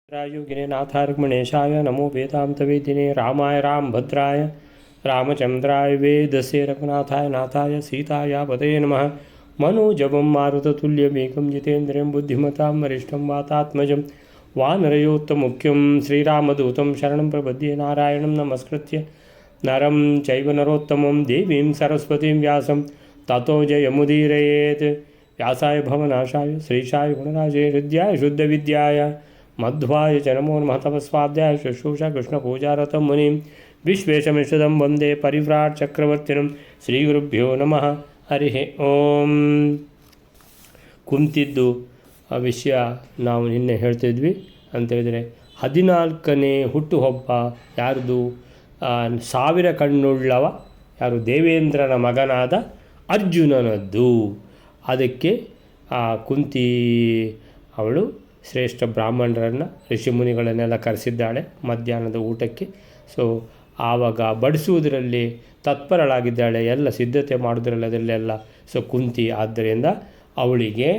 रायुगिने नाथार्गमणेशाय नमो वेदान्तवेदिने रामाय रामभद्राय रामचन्द्राय वेदसे रघुनाथाय नाथाय सीताय पतये नमः। मनोजवं मारुततुल्यमेकं जितेन्द्रियं बुद्धिमतां वरिष्ठं वातात्मजं वानरयोत्तमुख्यं श्रीरामदूतं शरणं प्रपद्ये। नारायणं नमस्कृत्य नरं चैव नरोत्तमं देवीं सरस्वतीं व्यासं ततो जयमुदीरयेत्। व्यासाय भवनाशाय श्रीशाय गुणराजे हृद्याय शुद्धविद्याय मध्वाय च नमो नमः। तपस्वाध्याय शुश्रूषा कृष्णपूजारतं मुनिं विश्वेशमिषदं वन्दे परिव्राट चक्रवर्तिनं। श्रीगुरुभ्यो नमः। ಹರಿ ಓಂ. ಕುಂತಿದ್ದು ಆ ವಿಷಯ ನಾವು ನಿನ್ನೆ ಹೇಳ್ತಿದ್ವಿ ಅಂತೇಳಿದರೆ 14ನೇ ಹುಟ್ಟುಹಬ್ಬ ಯಾರ್ದು? 1000 ಕಣ್ಣುಳ್ಳವ ಯಾರು? ದೇವೇಂದ್ರನ ಮಗನಾದ ಅರ್ಜುನನದ್ದು. ಅದಕ್ಕೆ ಕುಂತಿ ಅವಳು ಶ್ರೇಷ್ಠ ಬ್ರಾಹ್ಮಣರನ್ನು ಋಷಿಮುನಿಗಳನ್ನೆಲ್ಲ ಕರೆಸಿದ್ದಾಳೆ ಮಧ್ಯಾಹ್ನದ ಊಟಕ್ಕೆ. ಸೊ ಆವಾಗ ಬಡಿಸುವುದರಲ್ಲಿ ತತ್ಪರಳಾಗಿದ್ದಾಳೆ, ಎಲ್ಲ ಸಿದ್ಧತೆ ಮಾಡೋದ್ರಲ್ಲಿ ಅದರಲ್ಲೆಲ್ಲ. ಸೊ ಕುಂತಿ ಆದ್ದರಿಂದ ಅವಳಿಗೆ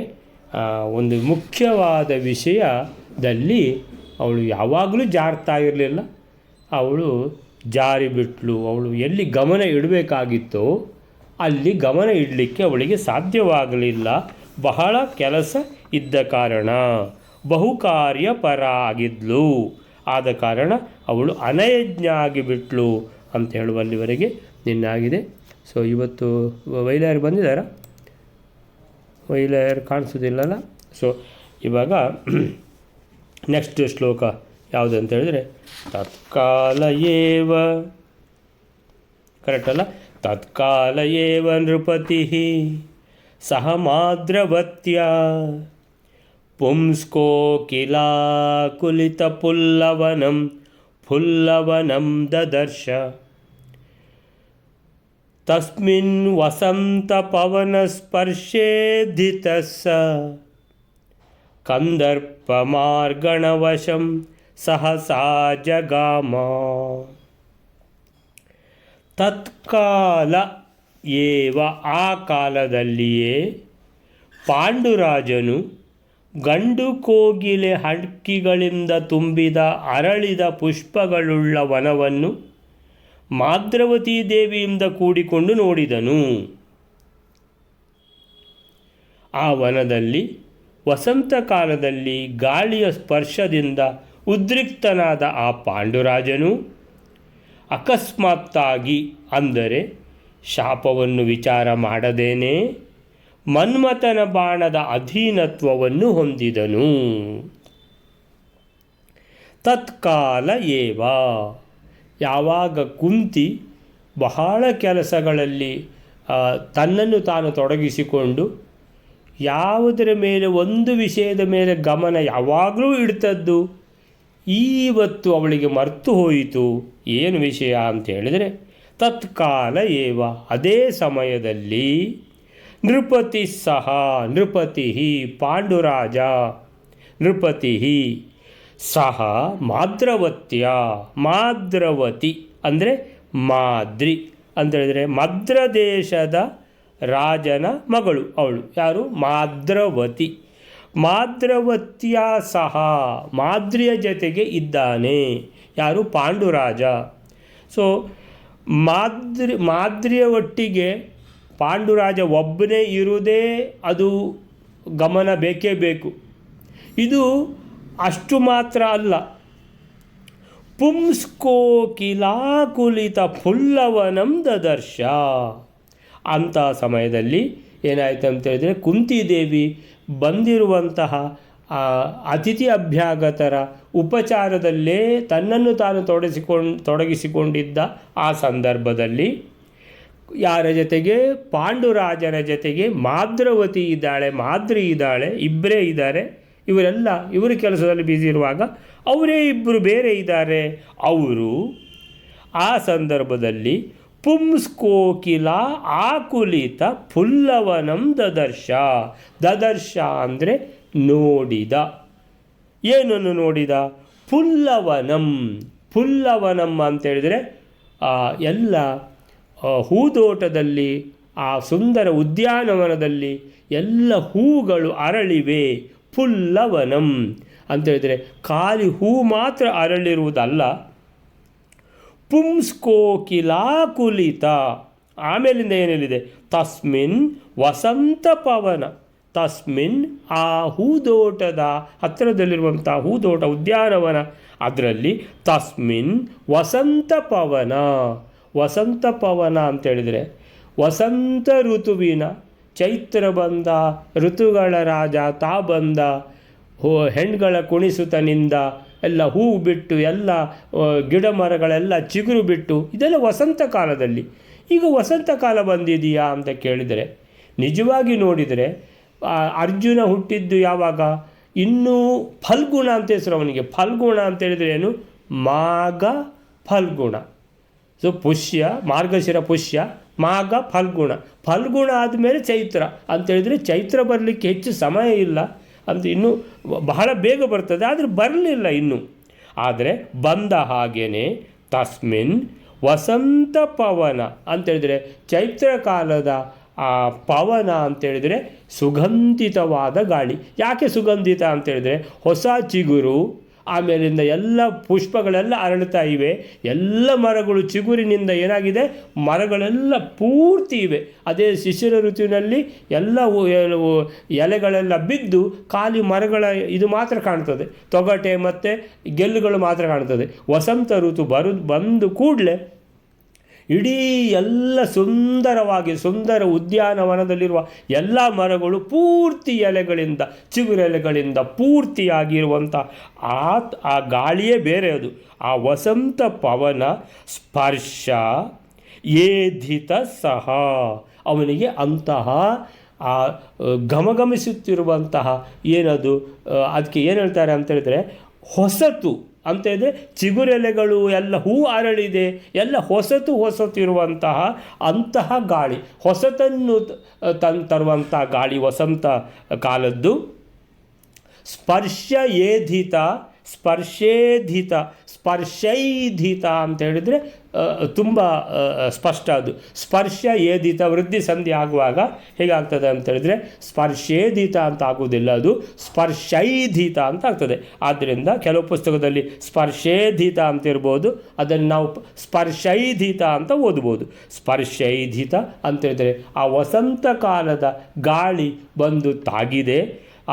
ಒಂದು ಮುಖ್ಯವಾದ ವಿಷಯದಲ್ಲಿ ಅವಳು ಯಾವಾಗಲೂ ಜಾರ್ತಾ ಇರಲಿಲ್ಲ. ಅವಳು ಜಾರಿ ಬಿಟ್ಲು. ಅವಳು ಎಲ್ಲಿ ಗಮನ ಇಡಬೇಕಾಗಿತ್ತೋ ಅಲ್ಲಿ ಗಮನ ಇಡಲಿಕ್ಕೆ ಅವಳಿಗೆ ಸಾಧ್ಯವಾಗಲಿಲ್ಲ. ಬಹಳ ಕೆಲಸ ಇದ್ದ ಕಾರಣ ಬಹುಕಾರ್ಯಪರ ಆಗಿದ್ಲು. ಆದ ಕಾರಣ ಅವಳು ಅನಯಜ್ಞ ಆಗಿಬಿಟ್ಲು ಅಂತ ಹೇಳುವಲ್ಲಿವರೆಗೆ ನಿನ್ನಾಗಿದೆ. ಸೊ ಇವತ್ತು ವೈಲಾಯರು ಬಂದಿದ್ದಾರಾ? ವೈಲಾಯರು ಕಾಣಿಸೋದಿಲ್ಲಲ್ಲ. ಸೊ ಇವಾಗ ನೆಕ್ಸ್ಟ್ ಶ್ಲೋಕ ಯಾವುದು ಅಂತ ಹೇಳಿದರೆ ತತ್ಕಾಲ ಏವ, ಕರೆಕ್ಟ್ ಅಲ್ಲ? ತತ್ಕಾಲ ಏವ ನೃಪತಿ ಸಹ ಮಾದ್ರವತ್ಯ ಪುಂಸ್ಕೋಕಿಲಾಕುಲಿತಪುಲ್ಲವನಂ ಫುಲ್ಲವನಂ ದದರ್ಶ ತಸ್ಮಿನ್ ವಸಂತಪವನಸ್ಪರ್ಶೇಧಿತಸ್ಸ ಕಂದರ್ಪಮಾರ್ಗಣವಶಂ ಸಹಸಾ ಜಗಾಮ. ತತ್ಕಾಲ ಏವ, ಆ ಕಾಲದಲ್ಲಿಯೇ ಪಾಂಡುರಾಜನು ಗಂಡು ಕೋಗಿಲೆ ಹಕ್ಕಿಗಳಿಂದ ತುಂಬಿದ ಅರಳಿದ ಪುಷ್ಪಗಳುಳ್ಳ ವನವನ್ನು ಮಾದ್ರವತೀ ದೇವಿಯಿಂದ ಕೂಡಿಕೊಂಡು ನೋಡಿದನು. ಆ ವನದಲ್ಲಿ ವಸಂತ ಕಾಲದಲ್ಲಿ ಗಾಳಿಯ ಸ್ಪರ್ಶದಿಂದ ಉದ್ರಿಕ್ತನಾದ ಆ ಪಾಂಡುರಾಜನು ಅಕಸ್ಮಾತ್ತಾಗಿ, ಅಂದರೆ ಶಾಪವನ್ನು ವಿಚಾರ ಮಾಡದೇನೆ, ಮನ್ಮಥನ ಬಾಣದ ಅಧೀನತ್ವವನ್ನು ಹೊಂದಿದನು. ತತ್ಕಾಲ ಏವ, ಯಾವಾಗ ಕುಂತಿ ಬಹಳ ಕೆಲಸಗಳಲ್ಲಿ ತನ್ನನ್ನು ತಾನು ತೊಡಗಿಸಿಕೊಂಡು ಯಾವುದರ ಮೇಲೆ ಒಂದು ವಿಷಯದ ಮೇಲೆ ಗಮನ ಯಾವಾಗಲೂ ಇಡ್ತದ್ದು, ಇವತ್ತು ಅವಳಿಗೆ ಮರ್ತು ಹೋಯಿತು. ಏನು ವಿಷಯ ಅಂತ ಹೇಳಿದರೆ ತತ್ಕಾಲ ಏವ, ಅದೇ ಸಮಯದಲ್ಲಿ ನೃಪತಿ ಸಹ, ನೃಪತಿ ಪಾಂಡುರಾಜ, ನೃಪತಿ ಸಹ ಮಾದ್ರವತ್ಯ, ಮಾದ್ರವತಿ ಅಂದರೆ ಮಾದ್ರಿ ಅಂತ ಹೇಳಿದರೆ ಮದ್ರ ದೇಶದ ರಾಜನ ಮಗಳು ಅವಳು. ಯಾರು? ಮಾದ್ರವತಿ. ಮಾದ್ರವತ್ಯ ಸಹ, ಮಾದ್ರಿಯ ಜೊತೆಗೆ ಇದ್ದಾನೆ. ಯಾರು? ಪಾಂಡುರಾಜ. ಸೊ ಮಾದ್ರಿಯ ಒಟ್ಟಿಗೆ ಪಾಂಡುರಾಜ ಒಬ್ಬನೇ ಇರುವುದೇ ಅದು ಗಮನ ಬೇಕೇ ಬೇಕು. ಇದು ಅಷ್ಟು ಮಾತ್ರ ಅಲ್ಲ, ಪುಂಸ್ಕೋಕಿಲಾಕುಲಿತ ಫುಲ್ಲವನಂ ದದರ್ಶ. ಅಂಥ ಸಮಯದಲ್ಲಿ ಏನಾಯಿತು ಅಂತ ಹೇಳಿದರೆ ಕುಂತಿದೇವಿ ಬಂದಿರುವಂತಹ ಅತಿಥಿ ಅಭ್ಯಾಗತರ ಉಪಚಾರದಲ್ಲೇ ತನ್ನನ್ನು ತಾನು ತೊಡಗಿಸಿಕೊಂಡಿದ್ದ ಆ ಸಂದರ್ಭದಲ್ಲಿ ಯಾರ ಜೊತೆಗೆ? ಪಾಂಡುರಾಜನ ಜೊತೆಗೆ ಮಾದ್ರವತಿ ಇದ್ದಾಳೆ, ಮಾದ್ರಿ ಇದ್ದಾಳೆ, ಇಬ್ಬರೇ ಇದ್ದಾರೆ. ಇವರೆಲ್ಲ ಇವರು ಕೆಲಸದಲ್ಲಿ ಬ್ಯುಸಿ ಇರುವಾಗ ಅವರೇ ಇಬ್ಬರು ಬೇರೆ ಇದ್ದಾರೆ. ಅವರು ಆ ಸಂದರ್ಭದಲ್ಲಿ ಪುಂಸ್ಕೋಕಿಲ ಆಕುಲಿತ ಫುಲ್ಲವನಂ ದದರ್ಶ. ದದರ್ಶ ಅಂದರೆ ನೋಡಿದ. ಏನನ್ನು ನೋಡಿದ? ಫುಲ್ಲವನಂ. ಫುಲ್ಲವನಂ ಅಂತೇಳಿದರೆ ಎಲ್ಲ ಹೂದೋಟದಲ್ಲಿ, ಆ ಸುಂದರ ಉದ್ಯಾನವನದಲ್ಲಿ ಎಲ್ಲ ಹೂಗಳು ಅರಳಿವೆ. ಫುಲ್ಲವನಂ ಅಂತೇಳಿದರೆ ಖಾಲಿ ಹೂ ಮಾತ್ರ ಅರಳಿರುವುದಲ್ಲ. ಪುಂಸ್ಕೋಕಿಲಾಕುಲಿತ, ಆಮೇಲಿಂದ ಏನೇಳಿದೆ, ತಸ್ಮಿನ್ ವಸಂತ ಪವನ, ತಸ್ಮಿನ್ ಆ ಹೂದೋಟದ ಹತ್ತಿರದಲ್ಲಿರುವಂಥ ಹೂದೋಟ ಉದ್ಯಾನವನ, ಅದರಲ್ಲಿ ತಸ್ಮಿನ್ ವಸಂತ ಪವನ. ವಸಂತ ಪವನ ಅಂತೇಳಿದರೆ ವಸಂತ ಋತುವಿನ, ಚೈತ್ರ ಬಂದ, ಋತುಗಳ ರಾಜ ತಾ ಬಂದ, ಹೆಣ್ಗಳ ಕುಣಿಸುತ್ತನಿಂದ ಎಲ್ಲ ಹೂವು ಬಿಟ್ಟು ಎಲ್ಲ ಗಿಡ ಮರಗಳೆಲ್ಲ ಚಿಗುರು ಬಿಟ್ಟು, ಇದೆಲ್ಲ ವಸಂತ ಕಾಲದಲ್ಲಿ. ಈಗ ವಸಂತ ಕಾಲ ಬಂದಿದೆಯಾ ಅಂತ ಕೇಳಿದರೆ, ನಿಜವಾಗಿ ನೋಡಿದರೆ ಅರ್ಜುನ ಹುಟ್ಟಿದ್ದು ಯಾವಾಗ, ಇನ್ನೂ ಫಲ್ಗುಣ ಅಂತ ಹೆಸರು ಅವನಿಗೆ. ಫಲ್ಗುಣ ಅಂತೇಳಿದರೆ ಏನು, ಮಾಘ ಫಲ್ಗುಣ. ಸೊ ಪುಷ್ಯ, ಮಾರ್ಗಶಿರ ಪುಷ್ಯ, ಮಾಘ ಫಲ್ಗುಣ. ಫಲ್ಗುಣ ಆದಮೇಲೆ ಚೈತ್ರ ಅಂತೇಳಿದರೆ ಚೈತ್ರ ಬರಲಿಕ್ಕೆ ಹೆಚ್ಚು ಸಮಯ ಇಲ್ಲ ಅಂತ, ಇನ್ನೂ ಬಹಳ ಬೇಗ ಬರ್ತದೆ, ಆದರೆ ಬರಲಿಲ್ಲ ಇನ್ನೂ. ಆದರೆ ಬಂದ ಹಾಗೇ ತಸ್ಮಿನ್ ವಸಂತ ಪವನ ಅಂತೇಳಿದರೆ ಚೈತ್ರ ಕಾಲದ ಆ ಪವನ ಅಂತೇಳಿದರೆ ಸುಗಂಧಿತವಾದ ಗಾಳಿ. ಯಾಕೆ ಸುಗಂಧಿತ ಅಂತೇಳಿದರೆ ಹೊಸ ಚಿಗುರು, ಆಮೇಲಿಂದ ಎಲ್ಲ ಪುಷ್ಪಗಳೆಲ್ಲ ಅರಳುತ್ತಾ ಇವೆ, ಎಲ್ಲ ಮರಗಳು ಚಿಗುರಿನಿಂದ ಏನಾಗಿದೆ, ಮರಗಳೆಲ್ಲ ಪೂರ್ತಿ ಇವೆ. ಅದೇ ಶಿಶಿರ ಋತುವಿನಲ್ಲಿ ಎಲ್ಲ ಎಲೆಗಳೆಲ್ಲ ಬಿದ್ದು ಖಾಲಿ ಮರಗಳ ಇದು ಮಾತ್ರ ಕಾಣ್ತದೆ, ತೊಗಟೆ ಮತ್ತು ಗೆಲ್ಲುಗಳು ಮಾತ್ರ ಕಾಣ್ತದೆ. ವಸಂತ ಋತು ಬಂದು ಕೂಡಲೇ ಇಡೀ ಎಲ್ಲ ಸುಂದರವಾಗಿ, ಸುಂದರ ಉದ್ಯಾನವನದಲ್ಲಿರುವ ಎಲ್ಲ ಮರಗಳು ಪೂರ್ತಿ ಎಲೆಗಳಿಂದ, ಚಿಗುರೆಲೆಗಳಿಂದ ಪೂರ್ತಿಯಾಗಿರುವಂಥ ಆ ಗಾಳಿಯೇ ಬೇರೆ. ಅದು ಆ ವಸಂತ ಪವನ ಸ್ಪರ್ಶ ಏಧಿತ ಸಹ, ಅವನಿಗೆ ಅಂತಹ ಆ ಘಮಘಮಿಸುತ್ತಿರುವಂತಹ ಏನದು, ಅದಕ್ಕೆ ಏನು ಹೇಳ್ತಾರೆ ಅಂತ ಹೇಳಿದರೆ ಹೊಸತು ಅಂತ ಇದೆ. ಚಿಗುರೆಲೆಗಳು ಎಲ್ಲ ಹೂ ಅರಳಿದೆ, ಎಲ್ಲ ಹೊಸತು ಇರುವಂತಹ ಅಂತಹ ಗಾಳಿ, ಹೊಸತನ್ನು ತರುವಂಥ ಗಾಳಿ ವಸಂತ ಕಾಲದ್ದು. ಸ್ಪರ್ಶ ಏಧಿತ, ಸ್ಪರ್ಶೇಧಿತ, ಸ್ಪರ್ಶೈಧಿತ ಅಂತ ಹೇಳಿದರೆ ತುಂಬ ಸ್ಪಷ್ಟ. ಅದು ಸ್ಪರ್ಶ ಏಧಿತ, ವೃದ್ಧಿ ಸಂಧಿ ಆಗುವಾಗ ಹೇಗಾಗ್ತದೆ ಅಂತ ಹೇಳಿದರೆ ಸ್ಪರ್ಶೇಧಿತ ಅಂತ ಆಗುವುದಿಲ್ಲ, ಅದು ಸ್ಪರ್ಶೈಧಿತ ಅಂತ ಆಗ್ತದೆ. ಆದ್ದರಿಂದ ಕೆಲವು ಪುಸ್ತಕದಲ್ಲಿ ಸ್ಪರ್ಶೇಧಿತ ಅಂತ ಇರ್ಬೋದು, ಅದನ್ನು ನಾವು ಸ್ಪರ್ಶೈಧಿತ ಅಂತ ಓದ್ಬೋದು. ಸ್ಪರ್ಶೈಧಿತ ಅಂತ ಹೇಳಿದರೆ ಆ ವಸಂತ ಕಾಲದ ಗಾಳಿ ಬಂದು ತಾಗಿದೆ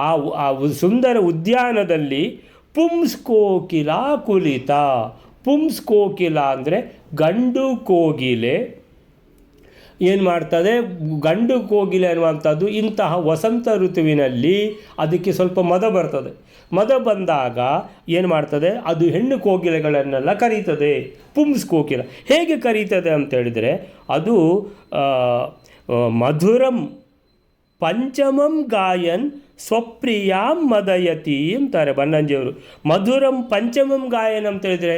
ಆ ಸುಂದರ ಉದ್ಯಾನದಲ್ಲಿ. ಪುಂಸ್ಕೋಕಿಲ ಕುಲಿತ, ಪುಂಸ್ಕೋಕಿಲ ಅಂದರೆ ಗಂಡು ಕೋಗಿಲೆ ಏನು ಮಾಡ್ತದೆ, ಗಂಡು ಕೋಗಿಲೆ ಅನ್ನುವಂಥದ್ದು ಇಂತಹ ವಸಂತ ಋತುವಿನಲ್ಲಿ ಅದಕ್ಕೆ ಸ್ವಲ್ಪ ಮದ ಬರ್ತದೆ. ಮದ ಬಂದಾಗ ಏನು ಮಾಡ್ತದೆ, ಅದು ಹೆಣ್ಣು ಕೋಗಿಲೆಗಳನ್ನೆಲ್ಲ ಕರೀತದೆ. ಪುಂಸ್ಕೋಕಿಲ ಹೇಗೆ ಕರೀತದೆ ಅಂತೇಳಿದರೆ, ಅದು ಮಧುರಂ ಪಂಚಮಂ ಗಾಯನ್ ಸ್ವಪ್ರಿಯಾಂ ಮದಯತಿ ಅಂತಾರೆ ಬನ್ನಂಜಿಯವರು. ಮಧುರಂ ಪಂಚಮಂ ಗಾಯನ್ ಅಂತ ಹೇಳಿದರೆ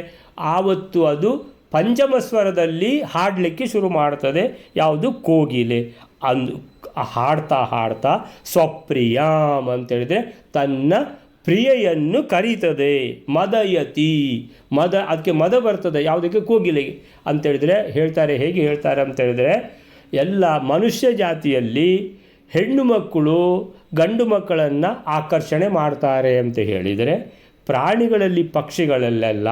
ಆವತ್ತು ಅದು ಪಂಚಮ ಸ್ವರದಲ್ಲಿ ಹಾಡಲಿಕ್ಕೆ ಶುರು ಮಾಡ್ತದೆ. ಯಾವುದು, ಕೋಗಿಲೆ. ಹಾಡ್ತಾ ಹಾಡ್ತಾ ಸ್ವಪ್ರಿಯಾಂ ಅಂತೇಳಿದರೆ ತನ್ನ ಪ್ರಿಯೆಯನ್ನು ಕರೀತದೆ. ಮದಯತಿ, ಮದ, ಅದಕ್ಕೆ ಮದ ಬರ್ತದೆ ಯಾವುದಕ್ಕೆ, ಕೋಗಿಲೆಗೆ ಅಂತೇಳಿದರೆ ಹೇಳ್ತಾರೆ. ಹೇಗೆ ಹೇಳ್ತಾರೆ ಅಂತೇಳಿದರೆ, ಎಲ್ಲ ಮನುಷ್ಯ ಜಾತಿಯಲ್ಲಿ ಹೆಣ್ಣು ಮಕ್ಕಳು ಗಂಡು ಮಕ್ಕಳನ್ನು ಆಕರ್ಷಣೆ ಮಾಡ್ತಾರೆ ಅಂತ ಹೇಳಿದರೆ, ಪ್ರಾಣಿಗಳಲ್ಲಿ ಪಕ್ಷಿಗಳಲ್ಲೆಲ್ಲ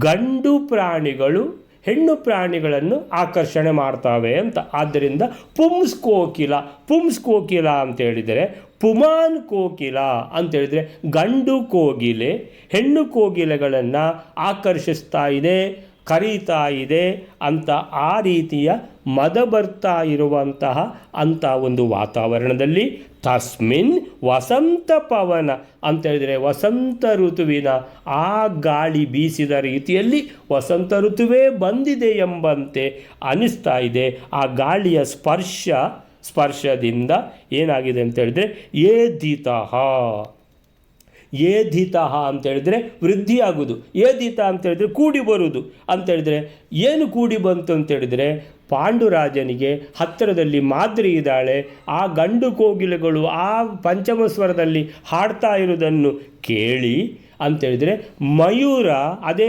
ಗಂಡು ಪ್ರಾಣಿಗಳು ಹೆಣ್ಣು ಪ್ರಾಣಿಗಳನ್ನು ಆಕರ್ಷಣೆ ಮಾಡ್ತವೆ ಅಂತ. ಆದ್ದರಿಂದ ಪುಂಸ್ಕೋಕಿಲ, ಪುಂಸ್ಕೋಕಿಲ ಅಂತೇಳಿದರೆ ಪುಮಾನ್ ಕೋಕಿಲ ಅಂತೇಳಿದರೆ ಗಂಡು ಕೋಗಿಲೆ ಹೆಣ್ಣು ಕೋಗಿಲೆಗಳನ್ನು ಆಕರ್ಷಿಸ್ತಾ ಇದೆ, ಕರೀತಾ ಇದೆ ಅಂತ. ಆ ರೀತಿಯ ಮದ ಬರ್ತಾ ಇರುವಂತಹ ಅಂಥ ಒಂದು ವಾತಾವರಣದಲ್ಲಿ ತಸ್ಮಿನ್ ವಸಂತ ಪವನ ಅಂತೇಳಿದರೆ ವಸಂತ ಋತುವಿನ ಆ ಗಾಳಿ ಬೀಸಿದ ರೀತಿಯಲ್ಲಿ ವಸಂತ ಋತುವೇ ಬಂದಿದೆ ಎಂಬಂತೆ ಅನಿಸ್ತಾ ಇದೆ. ಆ ಗಾಳಿಯ ಸ್ಪರ್ಶದಿಂದ ಏನಾಗಿದೆ ಅಂತೇಳಿದರೆ ಏಧಿತಃ, ಏಧಿತಃ ಅಂತೇಳಿದರೆ ವೃದ್ಧಿಯಾಗುವುದು, ಏಧಿತ ಅಂತೇಳಿದರೆ ಕೂಡಿ ಬರುವುದು ಅಂತೇಳಿದರೆ ಏನು ಕೂಡಿ ಬಂತು ಅಂತೇಳಿದರೆ, ಪಾಂಡುರಾಜನಿಗೆ ಹತ್ತಿರದಲ್ಲಿ ಮಾದ್ರಿ ಇದ್ದಾಳೆ. ಆ ಗಂಡು ಕೋಗಿಲೆಗಳು ಆ ಪಂಚಮ ಸ್ವರದಲ್ಲಿ ಹಾಡ್ತಾ ಇರುವುದನ್ನು ಕೇಳಿ ಅಂತೇಳಿದರೆ, ಮಯೂರ ಅದೇ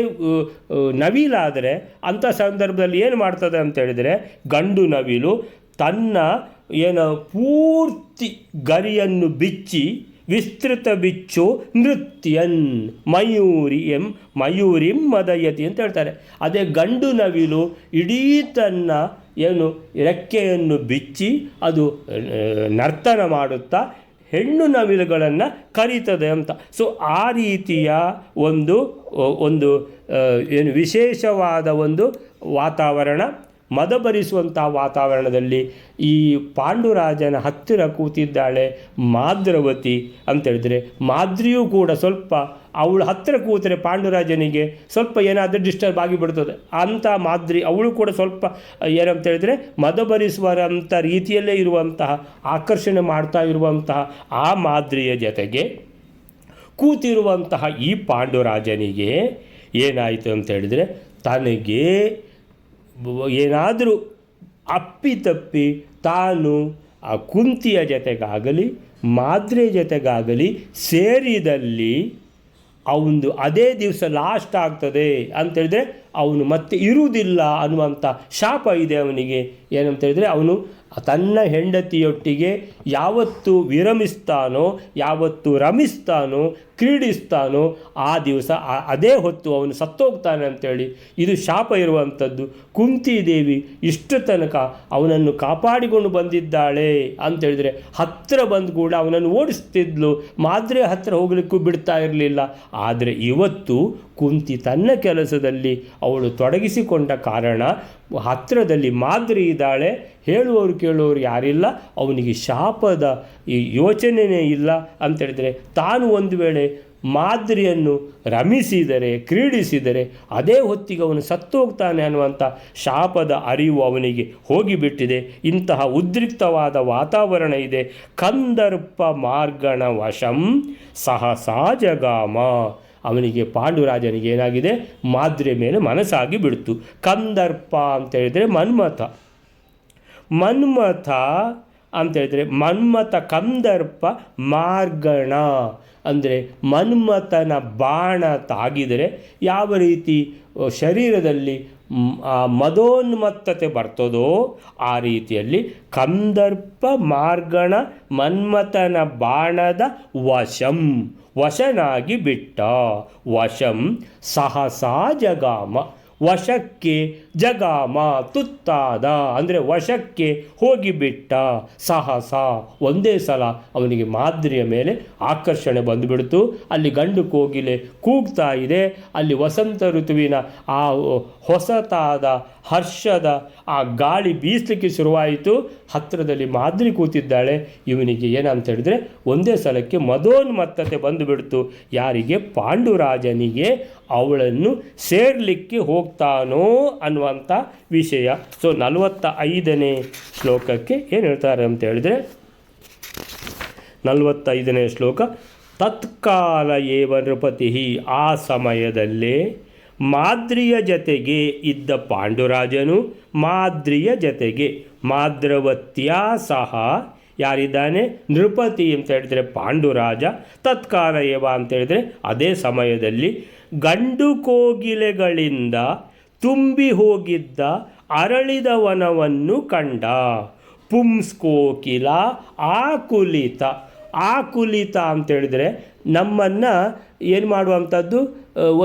ನವಿಲಾದರೆ ಅಂಥ ಸಂದರ್ಭದಲ್ಲಿ ಏನು ಮಾಡ್ತದೆ ಅಂತೇಳಿದರೆ, ಗಂಡು ನವಿಲು ತನ್ನ ಪೂರ್ತಿ ಗರಿಯನ್ನು ಬಿಚ್ಚಿ ವಿಸ್ತೃತ ಬಿಚ್ಚು ನೃತ್ಯನ್ ಮಯೂರಿಂ ಮದಯತಿ ಅಂತ ಹೇಳ್ತಾರೆ. ಅದೇ ಗಂಡು ನವಿಲು ಇಡೀ ತನ್ನ ಏನು ರೆಕ್ಕೆಯನ್ನು ಬಿಚ್ಚಿ ಅದು ನರ್ತನ ಮಾಡುತ್ತಾ ಹೆಣ್ಣು ನವಿಲುಗಳನ್ನು ಕರೀತದೆ ಅಂತ. ಸೊ ಆ ರೀತಿಯ ಒಂದು ಏನು ವಿಶೇಷವಾದ ಒಂದು ವಾತಾವರಣ, ಮದಬರಿಸುವಂಥ ವಾತಾವರಣದಲ್ಲಿ ಈ ಪಾಂಡುರಾಜನ ಹತ್ತಿರ ಕೂತಿದ್ದಾಳೆ ಮಾದ್ರವತಿ ಅಂತೇಳಿದರೆ, ಮಾದ್ರಿಯೂ ಕೂಡ ಸ್ವಲ್ಪ ಅವಳು ಹತ್ತಿರ ಕೂತರೆ ಪಾಂಡುರಾಜನಿಗೆ ಸ್ವಲ್ಪ ಏನಾದರೂ ಡಿಸ್ಟರ್ಬ್ ಆಗಿಬಿಡ್ತದೆ. ಅಂಥ ಮಾದ್ರಿ ಅವಳು ಕೂಡ ಸ್ವಲ್ಪ ಏನಂತ ಹೇಳಿದರೆ ಮದಬರಿಸುವಂಥ ರೀತಿಯಲ್ಲೇ ಇರುವಂತಹ, ಆಕರ್ಷಣೆ ಮಾಡ್ತಾ ಇರುವಂತಹ ಆ ಮಾದ್ರಿಯ ಜೊತೆಗೆ ಕೂತಿರುವಂತಹ ಈ ಪಾಂಡುರಾಜನಿಗೆ ಏನಾಯಿತು ಅಂತ ಹೇಳಿದರೆ, ತನಗೆ ಏನಾದರೂ ಅಪ್ಪಿತಪ್ಪಿ ತಾನು ಆ ಕುಂತಿಯ ಜೊತೆಗಾಗಲಿ ಮಾದ್ರೆಯ ಜೊತೆಗಾಗಲಿ ಸೇರಿದಲ್ಲಿ ಅವನು ಅದೇ ದಿವಸ ಲಾಸ್ಟ್ ಆಗ್ತದೆ ಅಂತೇಳಿದರೆ ಅವನು ಮತ್ತೆ ಇರುವುದಿಲ್ಲ ಅನ್ನುವಂಥ ಶಾಪ ಇದೆ ಅವನಿಗೆ. ಏನಂತ ಹೇಳಿದರೆ, ಅವನು ತನ್ನ ಹೆಂಡತಿಯೊಟ್ಟಿಗೆ ಯಾವತ್ತು ವಿರಮಿಸ್ತಾನೋ, ಯಾವತ್ತು ರಮಿಸ್ತಾನೋ, ಕ್ರೀಡಿಸ್ತಾನೋ ಆ ದಿವಸ ಅದೇ ಹೊತ್ತು ಅವನು ಸತ್ತೋಗ್ತಾನೆ ಅಂತೇಳಿ ಇದು ಶಾಪ ಇರುವಂಥದ್ದು. ಕುಂತಿದೇವಿ ಇಷ್ಟು ತನಕ ಅವನನ್ನು ಕಾಪಾಡಿಕೊಂಡು ಬಂದಿದ್ದಾಳೆ ಅಂತೇಳಿದರೆ ಹತ್ತಿರ ಬಂದು ಕೂಡ ಅವನನ್ನು ಓಡಿಸ್ತಿದ್ಲು, ಮಾದ್ರೆ ಹತ್ತಿರ ಹೋಗಲಿಕ್ಕೂ ಬಿಡ್ತಾ ಇರಲಿಲ್ಲ. ಆದರೆ ಇವತ್ತು ಕುಂತಿ ತನ್ನ ಕೆಲಸದಲ್ಲಿ ಅವಳು ತೊಡಗಿಸಿಕೊಂಡ ಕಾರಣ ಹತ್ತಿರದಲ್ಲಿ ಮಾದ್ರಿ ಇದ್ದಾಳೆ, ಹೇಳುವವರು ಕೇಳುವವರು ಯಾರಿಲ್ಲ, ಅವನಿಗೆ ಶಾಪದ ಈ ಯೋಚನೆಯೇ ಇಲ್ಲ ಅಂತೇಳಿದರೆ ತಾನು ಒಂದು ವೇಳೆ ಮಾದ್ರಿಯನ್ನು ರಮಿಸಿದರೆ, ಕ್ರೀಡಿಸಿದರೆ ಅದೇ ಹೊತ್ತಿಗೆ ಅವನು ಸತ್ತೋಗ್ತಾನೆ ಅನ್ನುವಂಥ ಶಾಪದ ಅರಿವು ಅವನಿಗೆ ಹೋಗಿಬಿಟ್ಟಿದೆ. ಇಂತಹ ಉದ್ರಿಕ್ತವಾದ ವಾತಾವರಣ ಇದೆ. ಕಂದರ್ಪ ಮಾರ್ಗಣ ವಶಂ ಸಹಸಾ ಜಗಾಮ. ಅವನಿಗೆ ಪಾಂಡುರಾಜನಿಗೆ ಏನಾಗಿದೆ, ಮಾದ್ರೆ ಮೇಲೆ ಮನಸ್ಸಾಗಿ ಬಿಡ್ತು. ಕಂದರ್ಪ ಅಂತ ಹೇಳಿದರೆ ಮನ್ಮಥ ಅಂತೇಳಿದರೆ ಮನ್ಮಥ ಕಂದರ್ಪ ಮಾರ್ಗಣ ಅಂದರೆ ಮನ್ಮಥನ ಬಾಣ ತಾಗಿದರೆ ಯಾವ ರೀತಿ ಶರೀರದಲ್ಲಿ ಮದೋನ್ಮತ್ತತೆ ಬರ್ತದೋ ಆ ರೀತಿಯಲ್ಲಿ ಕಂದರ್ಪ ಮಾರ್ಗಣ ಮನ್ಮಥನ ಬಾಣದ ವಶನಾಗಿ ಬಿಟ್ಟ. ವಶಂ ಸಹಸಾ ಜಗಾಮ, ವಶಕ್ಕೆ ಜಗಾಮ ತುತ್ತಾದ ಅಂದರೆ ವಶಕ್ಕೆ ಹೋಗಿಬಿಟ್ಟ. ಸಹಸ ಒಂದೇ ಸಲ ಅವನಿಗೆ ಮಾದ್ರಿಯ ಮೇಲೆ ಆಕರ್ಷಣೆ ಬಂದುಬಿಡ್ತು. ಅಲ್ಲಿ ಗಂಡು ಕೋಗಿಲೆ ಕೂಗ್ತಾ ಇದೆ, ಅಲ್ಲಿ ವಸಂತ ಋತುವಿನ ಆ ಹೊಸತಾದ ಹರ್ಷದ ಆ ಗಾಳಿ ಬೀಸಲಿಕ್ಕೆ ಶುರುವಾಯಿತು. ಹತ್ತಿರದಲ್ಲಿ ಮಾದ್ರಿ ಕೂತಿದ್ದಾಳೆ. ಇವನಿಗೆ ಏನಂತ ಹೇಳಿದರೆ ಒಂದೇ ಸಲಕ್ಕೆ ಮದೋನ್ಮತ್ತತೆ ಬಂದುಬಿಡ್ತು. ಯಾರಿಗೆ? ಪಾಂಡುರಾಜನಿಗೆ. ಅವಳನ್ನು ಸೇರಲಿಕ್ಕೆ ಹೋಗ್ತಾನೋ ಅನ್ನುವಂಥ ವಿಷಯ. ಸೊ 45ನೇ ಶ್ಲೋಕಕ್ಕೆ ಏನು ಹೇಳ್ತಾರೆ ಅಂತ ಹೇಳಿದರೆ, 45ನೇ ಶ್ಲೋಕ, ತತ್ಕಾಲ ಏವ ನೃಪತಿ, ಆ ಸಮಯದಲ್ಲೇ ಮಾದ್ರಿಯ ಜತೆಗೆ ಇದ್ದ ಪಾಂಡುರಾಜನು ಮಾದ್ರಿಯ ಜತೆಗೆ ಮಾದ್ರವತ್ಯಾ ಸಹ ಯಾರಿದ್ದಾನೆ? ನೃಪತಿ ಅಂತ ಹೇಳಿದರೆ ಪಾಂಡುರಾಜ. ತತ್ಕಾಲ ಏವ ಅಂತ ಹೇಳಿದರೆ ಅದೇ ಸಮಯದಲ್ಲಿ ಗಂಡು ಕೋಗಿಲೆಗಳಿಂದ ತುಂಬಿ ಹೋಗಿದ್ದ ಅರಳಿದ ವನವನ್ನು ಕಂಡ. ಪುಂಸ್ಕೋಕಿಲ ಆಕುಲಿತ ಅಂತೇಳಿದರೆ ನಮ್ಮನ್ನು ಏನು ಮಾಡುವಂಥದ್ದು,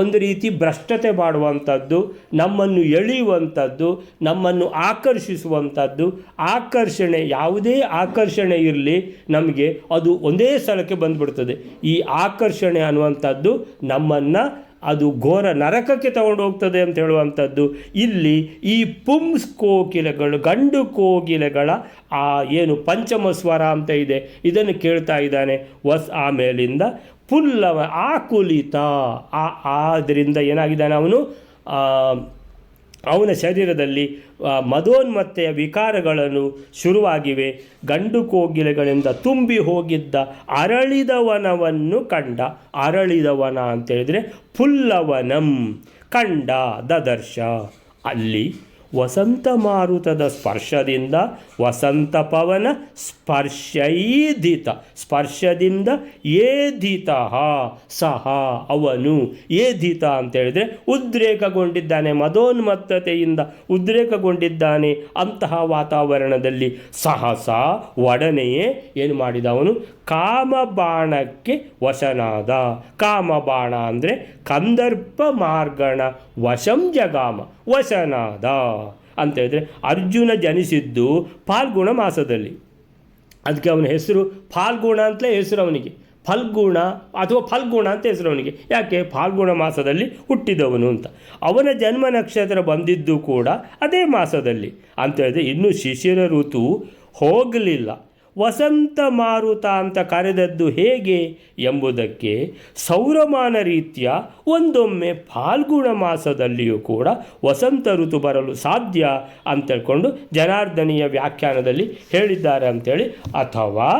ಒಂದು ರೀತಿ ಭ್ರಷ್ಟತೆ ಮಾಡುವಂಥದ್ದು, ನಮ್ಮನ್ನು ಎಳೆಯುವಂಥದ್ದು, ನಮ್ಮನ್ನು ಆಕರ್ಷಿಸುವಂಥದ್ದು. ಆಕರ್ಷಣೆ, ಯಾವುದೇ ಆಕರ್ಷಣೆ ಇರಲಿ ನಮಗೆ ಅದು ಒಂದೇ ಸ್ಥಳಕ್ಕೆ ಬಂದುಬಿಡ್ತದೆ. ಈ ಆಕರ್ಷಣೆ ಅನ್ನುವಂಥದ್ದು ನಮ್ಮನ್ನು ಅದು ಘೋರ ನರಕಕ್ಕೆ ತಗೊಂಡು ಹೋಗ್ತದೆ ಅಂತ ಹೇಳುವಂಥದ್ದು. ಇಲ್ಲಿ ಈ ಪುಂಸ್ಕೋಕಿಲೆಗಳು, ಗಂಡು ಕೋಗಿಲೆಗಳ ಆ ಏನು ಪಂಚಮ ಸ್ವರ ಅಂತ ಇದೆ ಇದನ್ನು ಕೇಳ್ತಾ ಇದ್ದಾನೆ. ಆಮೇಲಿಂದ ಪುಲ್ಲವ ಆಕುಲಿತ, ಆದ್ದರಿಂದ ಏನಾಗಿದ್ದಾನೆ ಅವನು, ಅವನ ಶರೀರದಲ್ಲಿ ಮದೋನ್ಮತ್ತೆಯ ವಿಕಾರಗಳನ್ನು ಶುರುವಾಗಿವೆ. ಗಂಡು ಕೋಗಿಲೆಗಳಿಂದ ತುಂಬಿ ಹೋಗಿದ್ದ ಅರಳಿದ ವನವನ್ನು ಕಂಡ. ಅರಳಿದ ವನ ಅಂತೇಳಿದರೆ ಪುಲ್ಲವನಂ ಕಂಡ, ದದರ್ಶ. ಅಲ್ಲಿ ವಸಂತ ಮಾರುತದ ಸ್ಪರ್ಶದಿಂದ ವಸಂತ ಪವನ ಸ್ಪರ್ಶೈಧಿತ ಸ್ಪರ್ಶದಿಂದ ಏಧಿತ ಸಹ ಅವನು ಏಧಿತ ಅಂತೇಳಿದರೆ ಉದ್ರೇಕಗೊಂಡಿದ್ದಾನೆ, ಮದೋನ್ಮತ್ತತೆಯಿಂದ ಉದ್ರೇಕಗೊಂಡಿದ್ದಾನೆ. ಅಂತಹ ವಾತಾವರಣದಲ್ಲಿ ಸಹಸ ಒಡನೆಯೇ ಏನು ಮಾಡಿದ ಅವನು ಕಾಮಬಾಣಕ್ಕೆ ವಶನಾದ. ಕಾಮಬಾಣ ಅಂದರೆ ಕಂದರ್ಪ ಮಾರ್ಗಣ ವಶಂ ಜಗಾಮ, ವಶನಾದ ಅಂತೇಳಿದರೆ ಅರ್ಜುನ ಜನಿಸಿದ್ದು ಫಾಲ್ಗುಣ ಮಾಸದಲ್ಲಿ. ಅದಕ್ಕೆ ಅವನ ಹೆಸರು ಫಾಲ್ಗುಣ ಅಂತಲೇ ಹೆಸರು ಅವನಿಗೆ. ಫಲ್ಗುಣ ಅಥವಾ ಫಲ್ಗುಣ ಅಂತ ಹೆಸರು ಅವನಿಗೆ. ಯಾಕೆ? ಫಾಲ್ಗುಣ ಮಾಸದಲ್ಲಿ ಹುಟ್ಟಿದವನು ಅಂತ. ಅವನ ಜನ್ಮ ನಕ್ಷತ್ರ ಬಂದಿದ್ದು ಕೂಡ ಅದೇ ಮಾಸದಲ್ಲಿ ಅಂತೇಳಿದ್ರೆ ಇನ್ನೂ ಶಿಶಿರ ಋತು ಹೋಗಲಿಲ್ಲ. ವಸಂತ ಮಾರುತ ಅಂತ ಕರೆದದ್ದು ಹೇಗೆ ಎಂಬುದಕ್ಕೆ ಸೌರಮಾನ ರೀತ್ಯ ಒಂದೊಮ್ಮೆ ಫಾಲ್ಗುಣ ಮಾಸದಲ್ಲಿಯೂ ಕೂಡ ವಸಂತ ಋತು ಬರಲು ಸಾಧ್ಯ ಅಂತೇಳ್ಕೊಂಡು ಜನಾರ್ದನಿಯ ವ್ಯಾಖ್ಯಾನದಲ್ಲಿ ಹೇಳಿದ್ದಾರೆ ಅಂಥೇಳಿ. ಅಥವಾ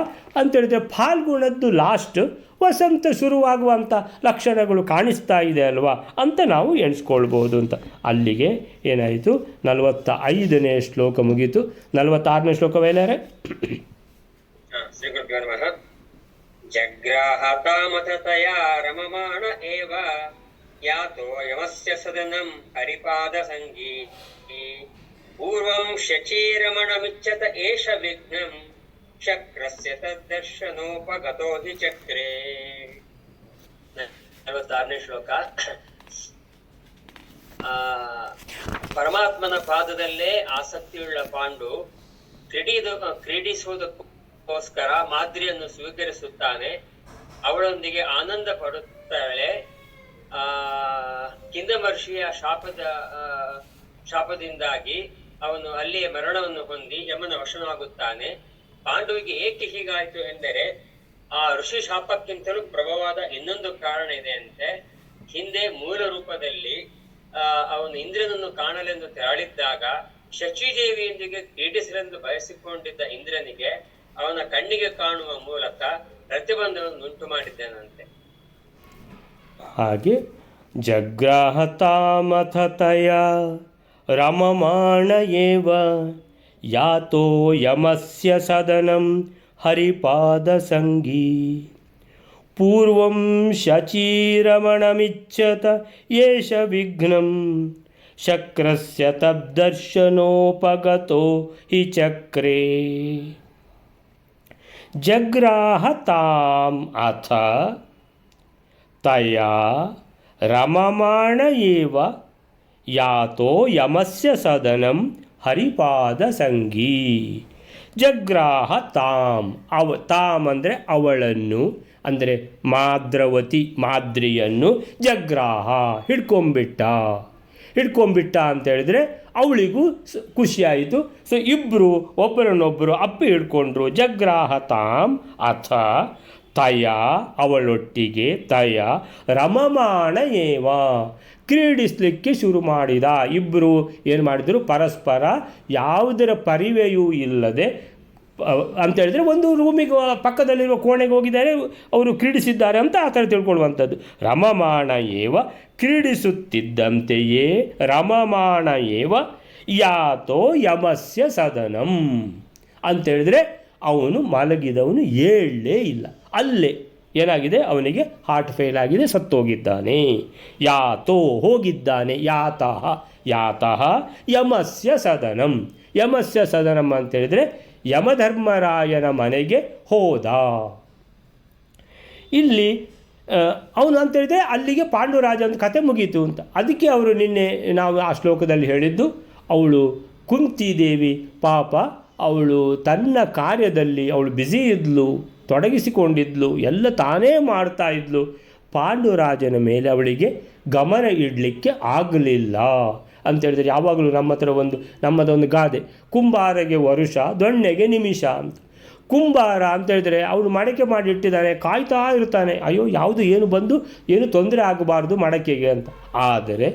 ಅಂತೇಳಿದರೆ ಫಾಲ್ಗುಣದ್ದು ಲಾಸ್ಟ್, ವಸಂತ ಶುರುವಾಗುವಂಥ ಲಕ್ಷಣಗಳು ಕಾಣಿಸ್ತಾ ಇದೆ ಅಲ್ವಾ ಅಂತ ನಾವು ಎಣಿಸ್ಕೊಳ್ಬೋದು ಅಂತ. ಅಲ್ಲಿಗೆ ಏನಾಯಿತು? 45ನೇ ಶ್ಲೋಕ ಮುಗೀತು. 46ನೇ ಶ್ಲೋಕವೇನಾರೆ ಶ್ರೀಗುರುಭ್ಯೋ ನಮಃ. ಜಗ್ರಾಹತಾಮಥ ತಯಾ ರಮಮಾಣ ಏವ ಯಾತೋ ಯಮಸ್ಯ ಸದನಂ ಹರಿಪಾದ ಸಂಗೀ ಪೂರ್ವಂ ಶಚೀರಮಣಮಿಚ್ಛತ ಏಷ ವಿಘ್ನಂ ಶಕ್ರಸ್ಯ ತದ್ದರ್ಶನೋಪಗತೋ ಹಿ ಚಕ್ರೇ. 46ನೇ ಶ್ಲೋಕ. ಪರಮಾತ್ಮನ ಪಾದದಲ್ಲೇ ಆಸಕ್ತಿಯುಳ್ಳ ಪಾಂಡು ಕ್ರೀಡಿಸುವುದಕ್ಕೋಸ್ಕರ ಮಾದ್ರಿಯನ್ನು ಸ್ವೀಕರಿಸುತ್ತಾನೆ. ಅವಳೊಂದಿಗೆ ಆನಂದ ಪಡುತ್ತಾಳೆ. ಕಿಂದಮರ್ಷಿಯ ಶಾಪದಿಂದಾಗಿ ಅವನು ಅಲ್ಲಿಯೇ ಮರಣವನ್ನು ಹೊಂದಿ ಯಮನ ವಶನಾಗುತ್ತಾನೆ. ಪಾಂಡುವಿಗೆ ಏಕೆ ಹೀಗಾಯಿತು ಎಂದರೆ ಆ ಋಷಿ ಶಾಪಕ್ಕಿಂತಲೂ ಪ್ರಭವಾದ ಇನ್ನೊಂದು ಕಾರಣ ಇದೆ ಅಂತೆ. ಹಿಂದೆ ಮೂಲ ರೂಪದಲ್ಲಿ ಅವನು ಇಂದ್ರನನ್ನು ಕಾಣಲೆಂದು ತೆರಳಿದ್ದಾಗ ಶಚಿದೇವಿಯೊಂದಿಗೆ ಕ್ರೀಡಿಸಲೆಂದು ಬಯಸಿಕೊಂಡಿದ್ದ ಇಂದ್ರನಿಗೆ ಅವನ ಕಣ್ಣಿಗೆ ಕಾಣುವ ಮೂಲಕ ಪ್ರತಿಬಂಧವನ್ನು ಉಂಟು ಮಾಡಿದ್ದೇನಂತೆ. ಹಾಗೆ ಜಗ್ರಾಹತಾಮಥತಯ ರಮಮಾಣ ಏವ ಯಾತೋ ಯಮಸ್ಯ ಸದನಂ ಹರಿಪಾದ ಸಂಗೀ ಪೂರ್ವಂ ಶಚೀರಮಣಮಿಚ್ಛತ ಏಷ ವಿಘ್ನಂ ಶಕ್ರಸ್ಯ ತದ್ದರ್ಶನೋಪಗತೋ ಹಿ ಚಕ್ರೇ. ಜಗ್ರಾಹತಾಂ ಅಥ ತಯಾ ರಮಮಾಣ ಏವ ಯಾತೋ ಯಮಸ್ಯ ಸದನಂ ಹರಿಪಾದ ಸಂಗೀ. ಜಗ್ರಾಹ ತಾಂ ತಾಮ್ ಅಂದರೆ ಅವಳನ್ನು, ಅಂದರೆ ಮಾದ್ರಿಯನ್ನು ಜಗ್ರಾಹ ಹಿಡ್ಕೊಂಬಿಟ್ಟ ಅಂತ ಹೇಳಿದ್ರೆ ಅವಳಿಗೂ ಖುಷಿಯಾಯಿತು. ಸೊ ಇಬ್ಬರು ಒಬ್ಬರನ್ನೊಬ್ಬರು ಅಪ್ಪಿ ಹಿಡ್ಕೊಂಡ್ರು. ಜಗ್ರಾಹ ತಾಂ ಅಥ ತಯ ಅವಳೊಟ್ಟಿಗೆ ತಯ ರಮಮಾಣ ಏವ ಕ್ರೀಡಿಸಲಿಕ್ಕೆ ಶುರು ಮಾಡಿದ. ಇಬ್ಬರು ಏನು ಮಾಡಿದರು? ಪರಸ್ಪರ ಯಾವುದರ ಪರಿವೆಯೂ ಇಲ್ಲದೆ ಅಂತೇಳಿದರೆ ಒಂದು ರೂಮಿಗೆ ಪಕ್ಕದಲ್ಲಿರುವ ಕೋಣೆಗೆ ಹೋಗಿದ್ದಾರೆ, ಅವರು ಕ್ರೀಡಿಸಿದ್ದಾರೆ ಅಂತ ಆ ಥರ ತಿಳ್ಕೊಳ್ಳುವಂಥದ್ದು. ರಮಮಾಣ ಏವ ಕ್ರೀಡಿಸುತ್ತಿದ್ದಂತೆಯೇ ರಮಮಾಣ ಏವ ಯಾತೋ ಯಮಸ್ಯ ಸದನಂ ಅಂತೇಳಿದರೆ ಅವನು ಮಲಗಿದವನು ಏಳಲೇ ಇಲ್ಲ. ಅಲ್ಲೇ ಏನಾಗಿದೆ? ಅವನಿಗೆ ಹಾರ್ಟ್ ಫೇಲ್ ಆಗಿದೆ, ಸತ್ತೋಗಿದ್ದಾನೆ. ಯಾತೋ ಹೋಗಿದ್ದಾನೆ, ಯಾತಃ ಯಮಸ್ಯ ಸದನಂ. ಯಮಸ್ಯ ಸದನಂ ಅಂತೇಳಿದರೆ ಯಮಧರ್ಮರಾಯನ ಮನೆಗೆ ಹೋದ. ಇಲ್ಲಿ ಅವನು ಅಂತೇಳಿದರೆ ಅಲ್ಲಿಗೆ ಪಾಂಡುರಾಜನ ಕತೆ ಮುಗೀತು ಅಂತ. ಅದಕ್ಕೆ ಅವರು ನಿನ್ನೆ ನಾವು ಆ ಶ್ಲೋಕದಲ್ಲಿ ಹೇಳಿದ್ದು, ಅವಳು ಕುಂತಿದೇವಿ ಪಾಪ ಅವಳು ತನ್ನ ಕಾರ್ಯದಲ್ಲಿ ಅವಳು ಬ್ಯುಸಿ ಇದ್ಲು, ತೊಡಗಿಸಿಕೊಂಡಿದ್ಲು, ಎಲ್ಲ ತಾನೇ ಮಾಡ್ತಾ ಇದ್ಲು. ಪಾಂಡುರಾಜನ ಮೇಲೆ ಅವಳಿಗೆ ಗಮನ ಇಡಲಿಕ್ಕೆ ಆಗಲಿಲ್ಲ ಅಂತೇಳಿದರೆ, ಯಾವಾಗಲೂ ನಮ್ಮದೊಂದು ಗಾದೆ, ಕುಂಬಾರಗೆ ವರುಷ ದೊಣ್ಣೆಗೆ ನಿಮಿಷ ಅಂತ. ಕುಂಬಾರ ಅಂತೇಳಿದರೆ ಅವನು ಮಡಕೆ ಮಾಡಿಟ್ಟಿದ್ದಾನೆ, ಕಾಯ್ತಾ ಇರ್ತಾನೆ, ಅಯ್ಯೋ ಯಾವುದು ಏನು ತೊಂದರೆ ಆಗಬಾರ್ದು ಮಡಕೆಗೆ ಅಂತ. ಆದರೆ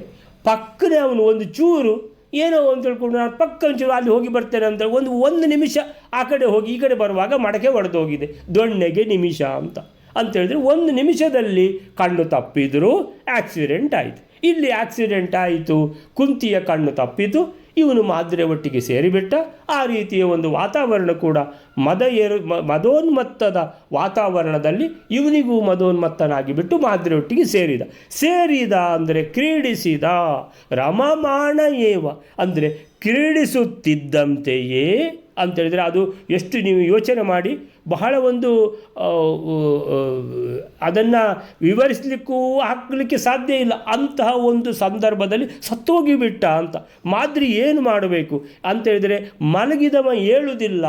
ಪಕ್ಕನೆ ಅವನು ಒಂದು ಚೂರು ಏನೋ ಒಂದು ತಿಳ್ಕೊಂಡು ನಾನು ಪಕ್ಕ ಒಂಚೂರು ಅಲ್ಲಿ ಹೋಗಿ ಬರ್ತೇನೆ ಅಂತ ಒಂದು ನಿಮಿಷ ಆ ಕಡೆ ಹೋಗಿ ಈ ಕಡೆ ಬರುವಾಗ ಮಡಕೆ ಒಡೆದು ಹೋಗಿದೆ. ದೊಣ್ಣೆಗೆ ನಿಮಿಷ ಅಂತೇಳಿದರೆ ಒಂದು ನಿಮಿಷದಲ್ಲಿ ಕಣ್ಣು ತಪ್ಪಿದರೂ ಆಕ್ಸಿಡೆಂಟ್ ಆಯಿತು. ಇಲ್ಲಿ ಆಕ್ಸಿಡೆಂಟ್ ಆಯಿತು, ಕುಂತಿಯ ಕಣ್ಣು ತಪ್ಪಿತು. ಇವನು ಮಾದ್ರೆ ಒಟ್ಟಿಗೆ ಸೇರಿಬಿಟ್ಟ. ಆ ರೀತಿಯ ಒಂದು ವಾತಾವರಣ ಕೂಡ ಮದೋನ್ಮತ್ತದ ವಾತಾವರಣದಲ್ಲಿ ಇವನಿಗೂ ಮದೋನ್ಮತ್ತನಾಗಿ ಬಿಟ್ಟು ಮಾದ್ರೆ ಒಟ್ಟಿಗೆ ಸೇರಿದ ಅಂದರೆ ಕ್ರೀಡಿಸಿದ. ರಮಮಾಣ ಏವ ಅಂದರೆ ಕ್ರೀಡಿಸುತ್ತಿದ್ದಂತೆಯೇ ಅಂತೇಳಿದರೆ ಅದು ಎಷ್ಟು ನೀವು ಯೋಚನೆ ಮಾಡಿ, ಬಹಳ ಒಂದು ಅದನ್ನು ವಿವರಿಸಲಿಕ್ಕೂ ಹಾಕಲಿಕ್ಕೆ ಸಾಧ್ಯ ಇಲ್ಲ. ಅಂತಹ ಒಂದು ಸಂದರ್ಭದಲ್ಲಿ ಸತ್ತೋಗಿಬಿಟ್ಟ ಅಂತ. ಮಾದ್ರಿ ಏನು ಮಾಡಬೇಕು ಅಂತೇಳಿದರೆ ಮಲಗಿದವ ಏಳುವುದಿಲ್ಲ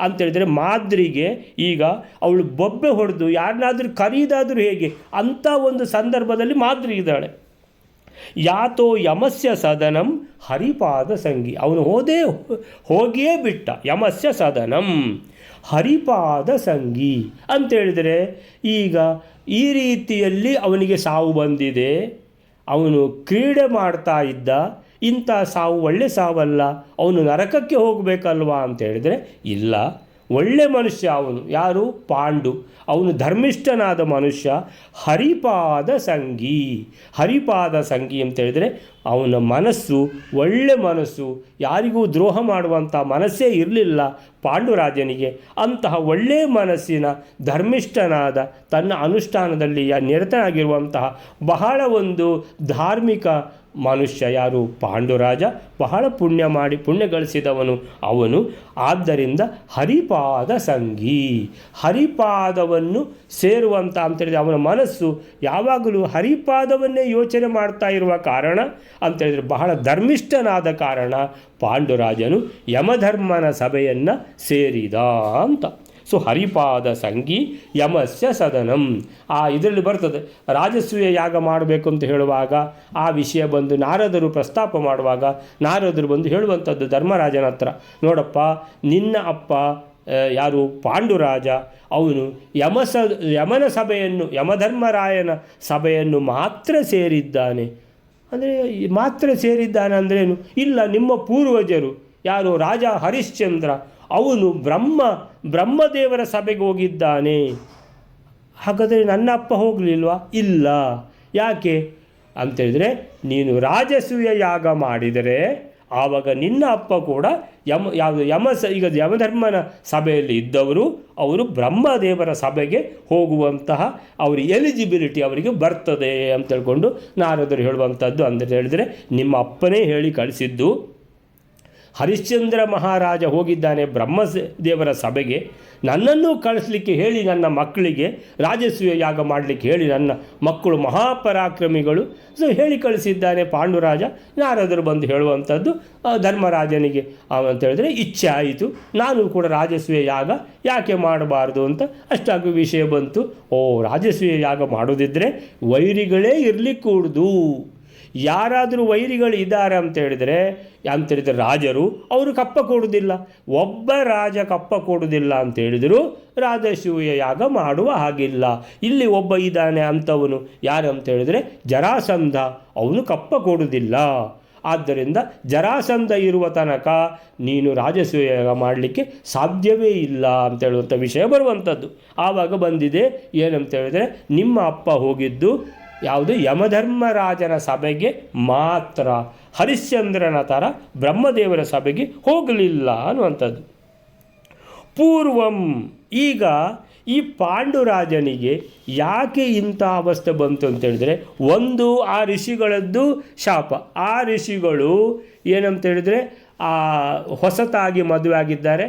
ಅಂತೇಳಿದರೆ ಮಾದ್ರಿಗೆ ಈಗ ಅವಳು ಬೊಬ್ಬೆ ಹೊಡೆದು ಯಾರನ್ನಾದರೂ ಕರೀದಾದರೂ ಹೇಗೆ ಅಂಥ ಒಂದು ಸಂದರ್ಭದಲ್ಲಿ ಮಾದ್ರಿ ಇದ್ದಾಳೆ. ಯಾತೋ ಯಮಸ್ಯ ಸದನಂ ಹರಿಪಾದ ಸಂಗಿ, ಅವನು ಹೋಗಿಯೇ ಬಿಟ್ಟ. ಯಮಸ್ಯ ಸದನಂ ಹರಿಪಾದ ಸಂಗಿ ಅಂತೇಳಿದರೆ ಈಗ ಈ ರೀತಿಯಲ್ಲಿ ಅವನಿಗೆ ಸಾವು ಬಂದಿದೆ. ಅವನು ಕ್ರೀಡೆ ಮಾಡ್ತಾ ಇದ್ದ, ಇಂಥ ಸಾವು ಒಳ್ಳೆ ಸಾವಲ್ಲ, ಅವನು ನರಕಕ್ಕೆ ಹೋಗಬೇಕಲ್ವಾ ಅಂತ ಹೇಳಿದರೆ ಇಲ್ಲ, ಒಳ್ಳೆ ಮನುಷ್ಯ ಅವನು. ಯಾರು? ಪಾಂಡು. ಅವನು ಧರ್ಮಿಷ್ಠನಾದ ಮನುಷ್ಯ. ಹರಿಪಾದ ಸಂಗಿ. ಹರಿಪಾದ ಸಂಗಿ ಅಂತೇಳಿದರೆ ಅವನ ಮನಸ್ಸು ಒಳ್ಳೆ ಮನಸ್ಸು, ಯಾರಿಗೂ ದ್ರೋಹ ಮಾಡುವಂಥ ಮನಸ್ಸೇ ಇರಲಿಲ್ಲ ಪಾಂಡುರಾಜನಿಗೆ. ಅಂತಹ ಒಳ್ಳೆಯ ಮನಸ್ಸಿನ ಧರ್ಮಿಷ್ಠನಾದ, ತನ್ನ ಅನುಷ್ಠಾನದಲ್ಲಿ ನಿರತನಾಗಿರುವಂತಹ ಬಹಳ ಒಂದು ಧಾರ್ಮಿಕ ಮನುಷ್ಯ ಯಾರು? ಪಾಂಡುರಾಜ. ಬಹಳ ಪುಣ್ಯ ಗಳಿಸಿದವನು ಅವನು. ಆದ್ದರಿಂದ ಹರಿಪಾದ ಸಂಗಿ, ಹರಿಪಾದವನ್ನು ಸೇರುವಂಥ ಅಂತೇಳಿದರೆ ಅವನ ಮನಸ್ಸು ಯಾವಾಗಲೂ ಹರಿಪಾದವನ್ನೇ ಯೋಚನೆ ಮಾಡ್ತಾ ಇರುವ ಕಾರಣ ಅಂತೇಳಿದರೆ ಬಹಳ ಧರ್ಮಿಷ್ಠನಾದ ಕಾರಣ ಪಾಂಡುರಾಜನು ಯಮಧರ್ಮನ ಸಭೆಯನ್ನು ಸೇರಿದ ಅಂತ. ಸೊ ಹರಿಪಾದ ಸಂಗಿ ಯಮಸ್ಯ ಸದನಂ. ಇದರಲ್ಲಿ ಬರ್ತದೆ ರಾಜಸೂಯ ಯಾಗ ಮಾಡಬೇಕು ಅಂತ ಹೇಳುವಾಗ ಆ ವಿಷಯ ಬಂದು ನಾರದರು ಪ್ರಸ್ತಾಪ ಮಾಡುವಾಗ ನಾರದರು ಬಂದು ಹೇಳುವಂಥದ್ದು ಧರ್ಮರಾಜನ ಹತ್ರ, ನೋಡಪ್ಪ ನಿನ್ನ ಅಪ್ಪ ಯಾರು? ಪಾಂಡುರಾಜ. ಅವನು ಯಮನ ಸಭೆಯನ್ನು, ಯಮಧರ್ಮರಾಯನ ಸಭೆಯನ್ನು ಮಾತ್ರ ಸೇರಿದ್ದಾನೆ. ಅಂದರೆ ಮಾತ್ರ ಸೇರಿದ್ದಾನೆ ಅಂದ್ರೇನು? ಇಲ್ಲ, ನಿಮ್ಮ ಪೂರ್ವಜರು ಯಾರು? ರಾಜ ಹರಿಶ್ಚಂದ್ರ, ಅವನು ಬ್ರಹ್ಮದೇವರ ಸಭೆಗೆ ಹೋಗಿದ್ದಾನೆ. ಹಾಗಾದರೆ ನನ್ನ ಅಪ್ಪ ಹೋಗಲಿಲ್ವಾ? ಇಲ್ಲ. ಯಾಕೆ ಅಂತೇಳಿದರೆ ನೀನು ರಾಜಸೂಯ ಯಾಗ ಮಾಡಿದರೆ ಆವಾಗ ನಿನ್ನ ಅಪ್ಪ ಕೂಡ ಈಗ ಯಮಧರ್ಮನ ಸಭೆಯಲ್ಲಿ ಇದ್ದವರು ಅವರು ಬ್ರಹ್ಮದೇವರ ಸಭೆಗೆ ಹೋಗುವಂತಹ ಅವ್ರ ಎಲಿಜಿಬಿಲಿಟಿ ಅವರಿಗೆ ಬರ್ತದೆ ಅಂತ ಹೇಳ್ಕೊಂಡು ನಾರದರು ಹೇಳುವಂಥದ್ದು. ಅಂತ ಹೇಳಿದರೆ ನಿಮ್ಮ ಅಪ್ಪನೇ ಹೇಳಿ ಕಳಿಸಿದ್ದು. ಹರಿಶ್ಚಂದ್ರ ಮಹಾರಾಜ ಹೋಗಿದ್ದಾನೆ ಬ್ರಹ್ಮದೇವರ ಸಭೆಗೆ, ನನ್ನನ್ನು ಕಳಿಸ್ಲಿಕ್ಕೆ ಹೇಳಿ ನನ್ನ ಮಕ್ಕಳಿಗೆ ರಾಜಸೂಯ ಯಾಗ ಮಾಡಲಿಕ್ಕೆ ಹೇಳಿ, ನನ್ನ ಮಕ್ಕಳು ಮಹಾಪರಾಕ್ರಮಿಗಳು, ಸೊ ಹೇಳಿ ಕಳಿಸಿದ್ದಾನೆ ಪಾಂಡುರಾಜ. ನಾರದರು ಬಂದು ಹೇಳುವಂಥದ್ದು ಧರ್ಮರಾಜನಿಗೆ ಅಂತೇಳಿದ್ರೆ ಇಚ್ಛೆ ಆಯಿತು, ನಾನು ಕೂಡ ರಾಜಸೂಯ ಯಾಗ ಯಾಕೆ ಮಾಡಬಾರ್ದು ಅಂತ ಅಷ್ಟಾಗಿ ವಿಷಯ ಬಂತು. ರಾಜಸೂಯ ಯಾಗ ಮಾಡೋದಿದ್ದರೆ ವೈರಿಗಳೇ ಇರಲಿಕ್ಕೂಡ್ದು. ಯಾರಾದರೂ ವೈರಿಗಳು ಇದ್ದಾರೆ ಅಂತೇಳಿದರೆ ರಾಜರು ಅವರು ಕಪ್ಪ ಕೊಡುವುದಿಲ್ಲ. ಒಬ್ಬ ರಾಜ ಕಪ್ಪ ಕೊಡುವುದಿಲ್ಲ ಅಂತೇಳಿದರೂ ರಾಜಸೂಯ ಯಾಗ ಮಾಡುವ ಹಾಗಿಲ್ಲ. ಇಲ್ಲಿ ಒಬ್ಬ ಇದ್ದಾನೆ ಅಂಥವನು ಯಾರು ಅಂತೇಳಿದರೆ ಜರಾಸಂಧ, ಅವನು ಕಪ್ಪ ಕೊಡುವುದಿಲ್ಲ. ಆದ್ದರಿಂದ ಜರಾಸಂಧ ಇರುವ ತನಕ ನೀನು ರಾಜಸೂಯ ಯಾಗ ಮಾಡಲಿಕ್ಕೆ ಸಾಧ್ಯವೇ ಇಲ್ಲ ಅಂತೇಳುವಂಥ ವಿಷಯ ಬರುವಂಥದ್ದು. ಆವಾಗ ಬಂದಿದೆ ಏನಂತೇಳಿದರೆ ನಿಮ್ಮ ಅಪ್ಪ ಹೋಗಿದ್ದು ಯಾವುದು? ಯಮಧರ್ಮರಾಜನ ಸಭೆಗೆ ಮಾತ್ರ, ಹರಿಶ್ಚಂದ್ರನ ಥರ ಬ್ರಹ್ಮದೇವರ ಸಭೆಗೆ ಹೋಗಲಿಲ್ಲ ಅನ್ನುವಂಥದ್ದು. ಪೂರ್ವಂ, ಈಗ ಈ ಪಾಂಡುರಾಜನಿಗೆ ಯಾಕೆ ಇಂಥ ಅವಸ್ಥೆ ಬಂತು ಅಂತೇಳಿದರೆ ಒಂದು ಆ ಋಷಿಗಳದ್ದು ಶಾಪ. ಆ ಋಷಿಗಳು ಏನಂತೇಳಿದರೆ ಹೊಸತಾಗಿ ಮದುವೆ ಆಗಿದ್ದಾರೆ.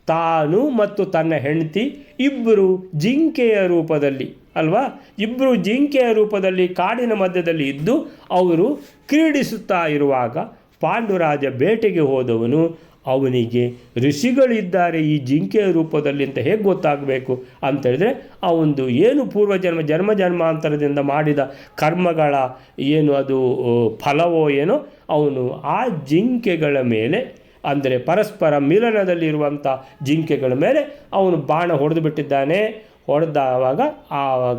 ತಾನು ಮತ್ತು ತನ್ನ ಹೆಂಡತಿ ಇಬ್ಬರು ಜಿಂಕೆಯ ರೂಪದಲ್ಲಿ ಅಲ್ವಾ, ಇಬ್ಬರು ಜಿಂಕೆಯ ರೂಪದಲ್ಲಿ ಕಾಡಿನ ಮಧ್ಯದಲ್ಲಿ ಇದ್ದು ಅವರು ಕ್ರೀಡಿಸುತ್ತಾ ಇರುವಾಗ ಪಾಂಡುರಾಜ ಬೇಟೆಗೆ ಹೋದವನು ಅವನಿಗೆ ಋಷಿಗಳಿದ್ದಾರೆ ಈ ಜಿಂಕೆಯ ರೂಪದಲ್ಲಿ ಅಂತ ಹೇಗೆ ಗೊತ್ತಾಗಬೇಕು ಅಂತೇಳಿದರೆ ಅವನು ಏನು ಜನ್ಮಾಂತರದಿಂದ ಮಾಡಿದ ಕರ್ಮಗಳ ಏನು ಅದು ಫಲವೋ ಏನೋ ಅವನು ಆ ಜಿಂಕೆಗಳ ಮೇಲೆ ಅಂದರೆ ಪರಸ್ಪರ ಮಿಲನದಲ್ಲಿರುವಂಥ ಜಿಂಕೆಗಳ ಮೇಲೆ ಅವನು ಬಾಣ ಹೊಡೆದು ಬಿಟ್ಟಿದ್ದಾನೆ. ಆವಾಗ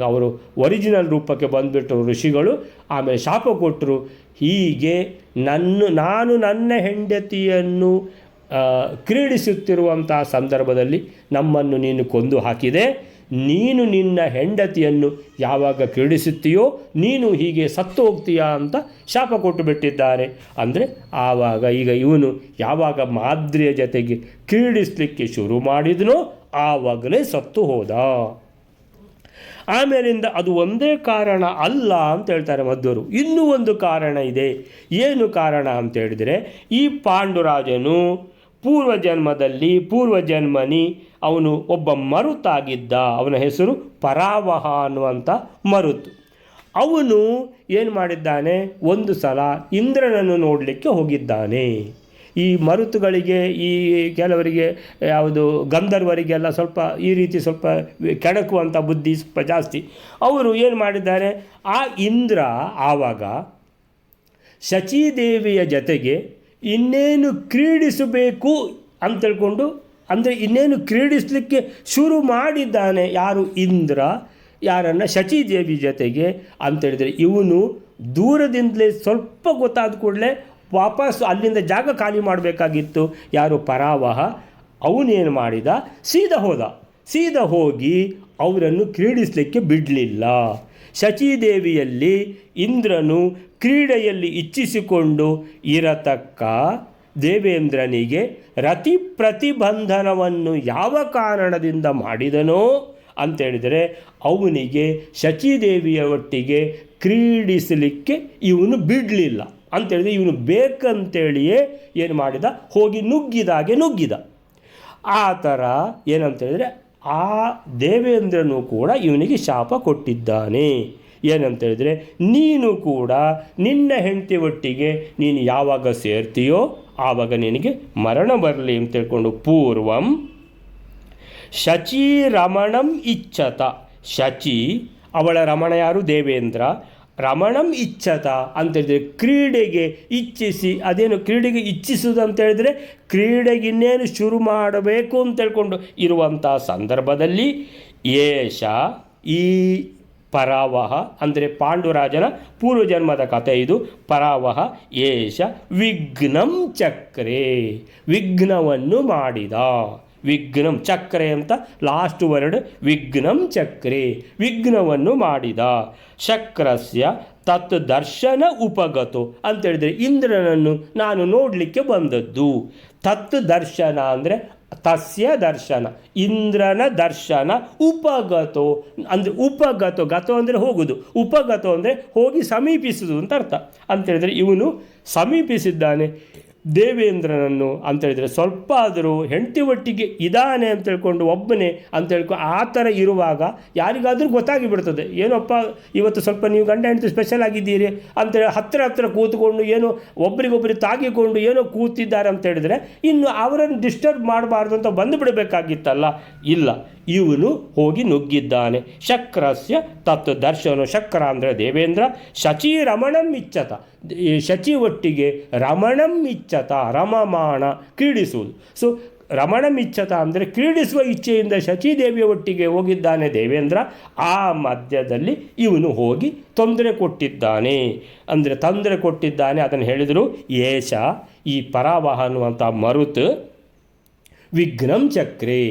ಅವರು ಒರಿಜಿನಲ್ ರೂಪಕ್ಕೆ ಬಂದುಬಿಟ್ಟು ಋಷಿಗಳು ಆಮೇಲೆ ಶಾಪ ಕೊಟ್ಟರು. ಹೀಗೆ ನಾನು ನನ್ನ ಹೆಂಡತಿಯನ್ನು ಕ್ರೀಡಿಸುತ್ತಿರುವಂಥ ಸಂದರ್ಭದಲ್ಲಿ ನಮ್ಮನ್ನು ನೀನು ಕೊಂದು ಹಾಕಿದೆ, ನೀನು ನಿನ್ನ ಹೆಂಡತಿಯನ್ನು ಯಾವಾಗ ಕ್ರೀಡಿಸುತ್ತೀಯೋ ನೀನು ಹೀಗೆ ಸತ್ತು ಹೋಗ್ತೀಯಾ ಅಂತ ಶಾಪ ಕೊಟ್ಟು ಬಿಟ್ಟಿದ್ದಾರೆ. ಅಂದರೆ ಆವಾಗ ಈಗ ಇವನು ಯಾವಾಗ ಮಾದ್ರಿಯ ಜೊತೆಗೆ ಕ್ರೀಡಿಸಲಿಕ್ಕೆ ಶುರು ಮಾಡಿದನೋ ಆವಾಗಲೇ ಸತ್ತು ಹೋದ. ಆಮೇಲಿಂದ ಅದು ಒಂದೇ ಕಾರಣ ಅಲ್ಲ ಅಂತ ಹೇಳ್ತಾರೆ ಮಧ್ವರು. ಇನ್ನೂ ಒಂದು ಕಾರಣ ಇದೆ. ಏನು ಕಾರಣ ಅಂತ ಹೇಳಿದರೆ, ಈ ಪಾಂಡುರಾಜನು ಪೂರ್ವಜನ್ಮನಿ ಅವನು ಒಬ್ಬ ಮರುತಾಗಿದ್ದ. ಅವನ ಹೆಸರು ಪರಾವಹ ಅನ್ನುವಂಥ ಮರುತು. ಅವನು ಏನು ಮಾಡಿದ್ದಾನೆ, ಒಂದು ಸಲ ಇಂದ್ರನನ್ನು ನೋಡಲಿಕ್ಕೆ ಹೋಗಿದ್ದಾನೆ. ಈ ಮರುತುಗಳಿಗೆ, ಈ ಕೆಲವರಿಗೆ ಯಾವುದು ಗಂಧರ್ವರಿಗೆಲ್ಲ ಸ್ವಲ್ಪ ಈ ರೀತಿ ಸ್ವಲ್ಪ ಕೆಣಕುವಂಥ ಬುದ್ಧಿ ಸ್ವಲ್ಪ ಜಾಸ್ತಿ. ಅವರು ಏನು ಮಾಡಿದ್ದಾರೆ, ಆ ಇಂದ್ರ ಆವಾಗ ಶಚೀದೇವಿಯ ಜೊತೆಗೆ ಇನ್ನೇನು ಕ್ರೀಡಿಸಬೇಕು ಅಂತೇಳ್ಕೊಂಡು, ಅಂದರೆ ಇನ್ನೇನು ಕ್ರೀಡಿಸಲಿಕ್ಕೆ ಶುರು ಮಾಡಿದ್ದಾನೆ. ಯಾರು? ಇಂದ್ರ. ಯಾರನ್ನು? ಶಚೀದೇವಿ ಜೊತೆಗೆ ಅಂತೇಳಿದರೆ ಇವನು ದೂರದಿಂದಲೇ ಸ್ವಲ್ಪ ಗೊತ್ತಾದ ಕೂಡಲೇ ವಾಪಸ್ ಅಲ್ಲಿಂದ ಜಾಗ ಖಾಲಿ ಮಾಡಬೇಕಾಗಿತ್ತು. ಯಾರು? ಪರಾವಹ. ಅವನೇನು ಮಾಡಿದ, ಸೀದಾ ಹೋಗಿ ಅವರನ್ನು ಕ್ರೀಡಿಸಲಿಕ್ಕೆ ಬಿಡಲಿಲ್ಲ. ಶಚೀದೇವಿಯಲ್ಲಿ ಇಂದ್ರನು ಕ್ರೀಡೆಯಲ್ಲಿ ಇಚ್ಛಿಸಿಕೊಂಡು ಇರತಕ್ಕ ದೇವೇಂದ್ರನಿಗೆ ರತಿ ಪ್ರತಿಬಂಧನವನ್ನು ಯಾವ ಕಾರಣದಿಂದ ಮಾಡಿದನೋ ಅಂತೇಳಿದರೆ, ಅವನಿಗೆ ಶಚೀದೇವಿಯ ಒಟ್ಟಿಗೆ ಕ್ರೀಡಿಸಲಿಕ್ಕೆ ಇವನು ಬಿಡಲಿಲ್ಲ. ಅಂತೇಳಿದರೆ ಇವನು ಬೇಕಂತೇಳಿಯೇ ಏನು ಮಾಡಿದ, ಹೋಗಿ ನುಗ್ಗಿದ. ಆ ಥರ ಏನಂತೇಳಿದರೆ ಆ ದೇವೇಂದ್ರನು ಕೂಡ ಇವನಿಗೆ ಶಾಪ ಕೊಟ್ಟಿದ್ದಾನೆ. ಏನಂತೇಳಿದರೆ, ನೀನು ಕೂಡ ನಿನ್ನ ಹೆಂಡತಿ ಒಟ್ಟಿಗೆ ನೀನು ಯಾವಾಗ ಸೇರ್ತೀಯೋ ಆವಾಗ ನಿನಗೆ ಮರಣ ಬರಲಿ ಅಂತ ತಿಳ್ಕೊಂಡು ಪೂರ್ವಂ ಶಚಿ ರಮಣಂ ಇಚ್ಛತ. ಶಚಿ, ಅವಳ ರಮಣ ಯಾರು? ದೇವೇಂದ್ರ. ರಮಣಂ ಇಚ್ಛತ ಅಂತೇಳಿದರೆ ಕ್ರೀಡೆಗೆ ಇಚ್ಛಿಸಿ, ಅದೇನು ಕ್ರೀಡೆಗೆ ಇಚ್ಛಿಸುವುದು ಅಂತೇಳಿದರೆ ಕ್ರೀಡೆಗೆ ಇನ್ನೇನು ಶುರು ಮಾಡಬೇಕು ಅಂತ ತಿಳ್ಕೊಂಡು ಇರುವಂಥ ಸಂದರ್ಭದಲ್ಲಿ ಏಷ, ಈ ಪರಾವಹ ಅಂದರೆ ಪಾಂಡುರಾಜನ ಪೂರ್ವಜನ್ಮದ ಕಥೆ ಇದು. ಪರಾವಹ ಏಷ ವಿಘ್ನಂ ಚಕ್ರೆ, ವಿಘ್ನವನ್ನು ಮಾಡಿದ. ವಿಘ್ನಂ ಚಕ್ರೆ ಅಂತ ಲಾಸ್ಟ್ ವರ್ಡ್, ವಿಘ್ನಂ ಚಕ್ರೆ, ವಿಘ್ನವನ್ನು ಮಾಡಿದ. ಶಕ್ರಸ್ಯ ತತ್ ದರ್ಶನ ಉಪಗತೋ ಅಂತೇಳಿದರೆ ಇಂದ್ರನನ್ನು ನಾನು ನೋಡಲಿಕ್ಕೆ ಬಂದದ್ದು. ತತ್ ದರ್ಶನ ಅಂದರೆ ತಸ್ಯ ದರ್ಶನ, ಇಂದ್ರನ ದರ್ಶನ. ಉಪಗತೋ ಅಂದರೆ ಗತೋ ಅಂದರೆ ಹೋಗುವುದು, ಉಪಗತೋ ಅಂದರೆ ಹೋಗಿ ಸಮೀಪಿಸುವುದು ಅಂತ ಅರ್ಥ. ಅಂತೇಳಿದರೆ ಇವನು ಸಮೀಪಿಸಿದ್ದಾನೆ ದೇವೇಂದ್ರನನ್ನು ಅಂತೇಳಿದರೆ, ಸ್ವಲ್ಪ ಆದರೂ ಹೆಂಡತಿ ಒಟ್ಟಿಗೆ ಇದ್ದಾನೆ ಅಂತ ತಿಳ್ಕೊಂಡು ಒಬ್ಬನೇ ಅಂತ ಹೇಳ್ಕೊಂಡು ಆ ಥರ ಇರುವಾಗ ಯಾರಿಗಾದರೂ ಗೊತ್ತಾಗಿ ಬಿಡ್ತದೆ, ಏನಪ್ಪ ಇವತ್ತು ಸ್ವಲ್ಪ ನೀವು ಗಂಡ ಹೆಂಡತಿ ಸ್ಪೆಷಲ್ ಆಗಿದ್ದೀರಿ ಅಂತೇಳಿ ಹತ್ತಿರ ಕೂತ್ಕೊಂಡು ಏನೋ ಒಬ್ರಿಗೊಬ್ಬರಿಗೆ ತಾಗಿಕೊಂಡು ಏನೋ ಕೂತಿದ್ದಾರೆ ಅಂತ ಹೇಳಿದರೆ ಇನ್ನು ಅವರನ್ನು ಡಿಸ್ಟರ್ಬ್ ಮಾಡಬಾರ್ದು ಅಂತ ಬಂದುಬಿಡಬೇಕಾಗಿತ್ತಲ್ಲ. ಇಲ್ಲ, ಇವನು ಹೋಗಿ ನುಗ್ಗಿದ್ದಾನೆ. ಶಕ್ರಸ್ಯ ತತ್ ದರ್ಶನ. ಶಕ್ರ ಅಂದರೆ ದೇವೇಂದ್ರ. ಶಚಿ ರಮಣಂ ಇಚ್ಛತ, ಶಚಿ ಒಟ್ಟಿಗೆ ರಮಣಂ ಇಚ್ಛತ, ರಮಮಾಣ ಕ್ರೀಡಿಸುವುದು. ಸೊ ರಮಣಂ ಇಚ್ಛತ ಅಂದರೆ ಕ್ರೀಡಿಸುವ ಇಚ್ಛೆಯಿಂದ ಶಚೀದೇವಿಯ ಒಟ್ಟಿಗೆ ಹೋಗಿದ್ದಾನೆ ದೇವೇಂದ್ರ. ಆ ಮಧ್ಯದಲ್ಲಿ ಇವನು ಹೋಗಿ ತೊಂದರೆ ಕೊಟ್ಟಿದ್ದಾನೆ. ಅಂದರೆ ತೊಂದರೆ ಕೊಟ್ಟಿದ್ದಾನೆ, ಅದನ್ನು ಹೇಳಿದರು. ಏಷ, ಈ ಪರಾವಹ ಅನ್ನುವಂಥ ಮರುತ್ ವಿಘ್ನಂ ಚಕ್ರೆ,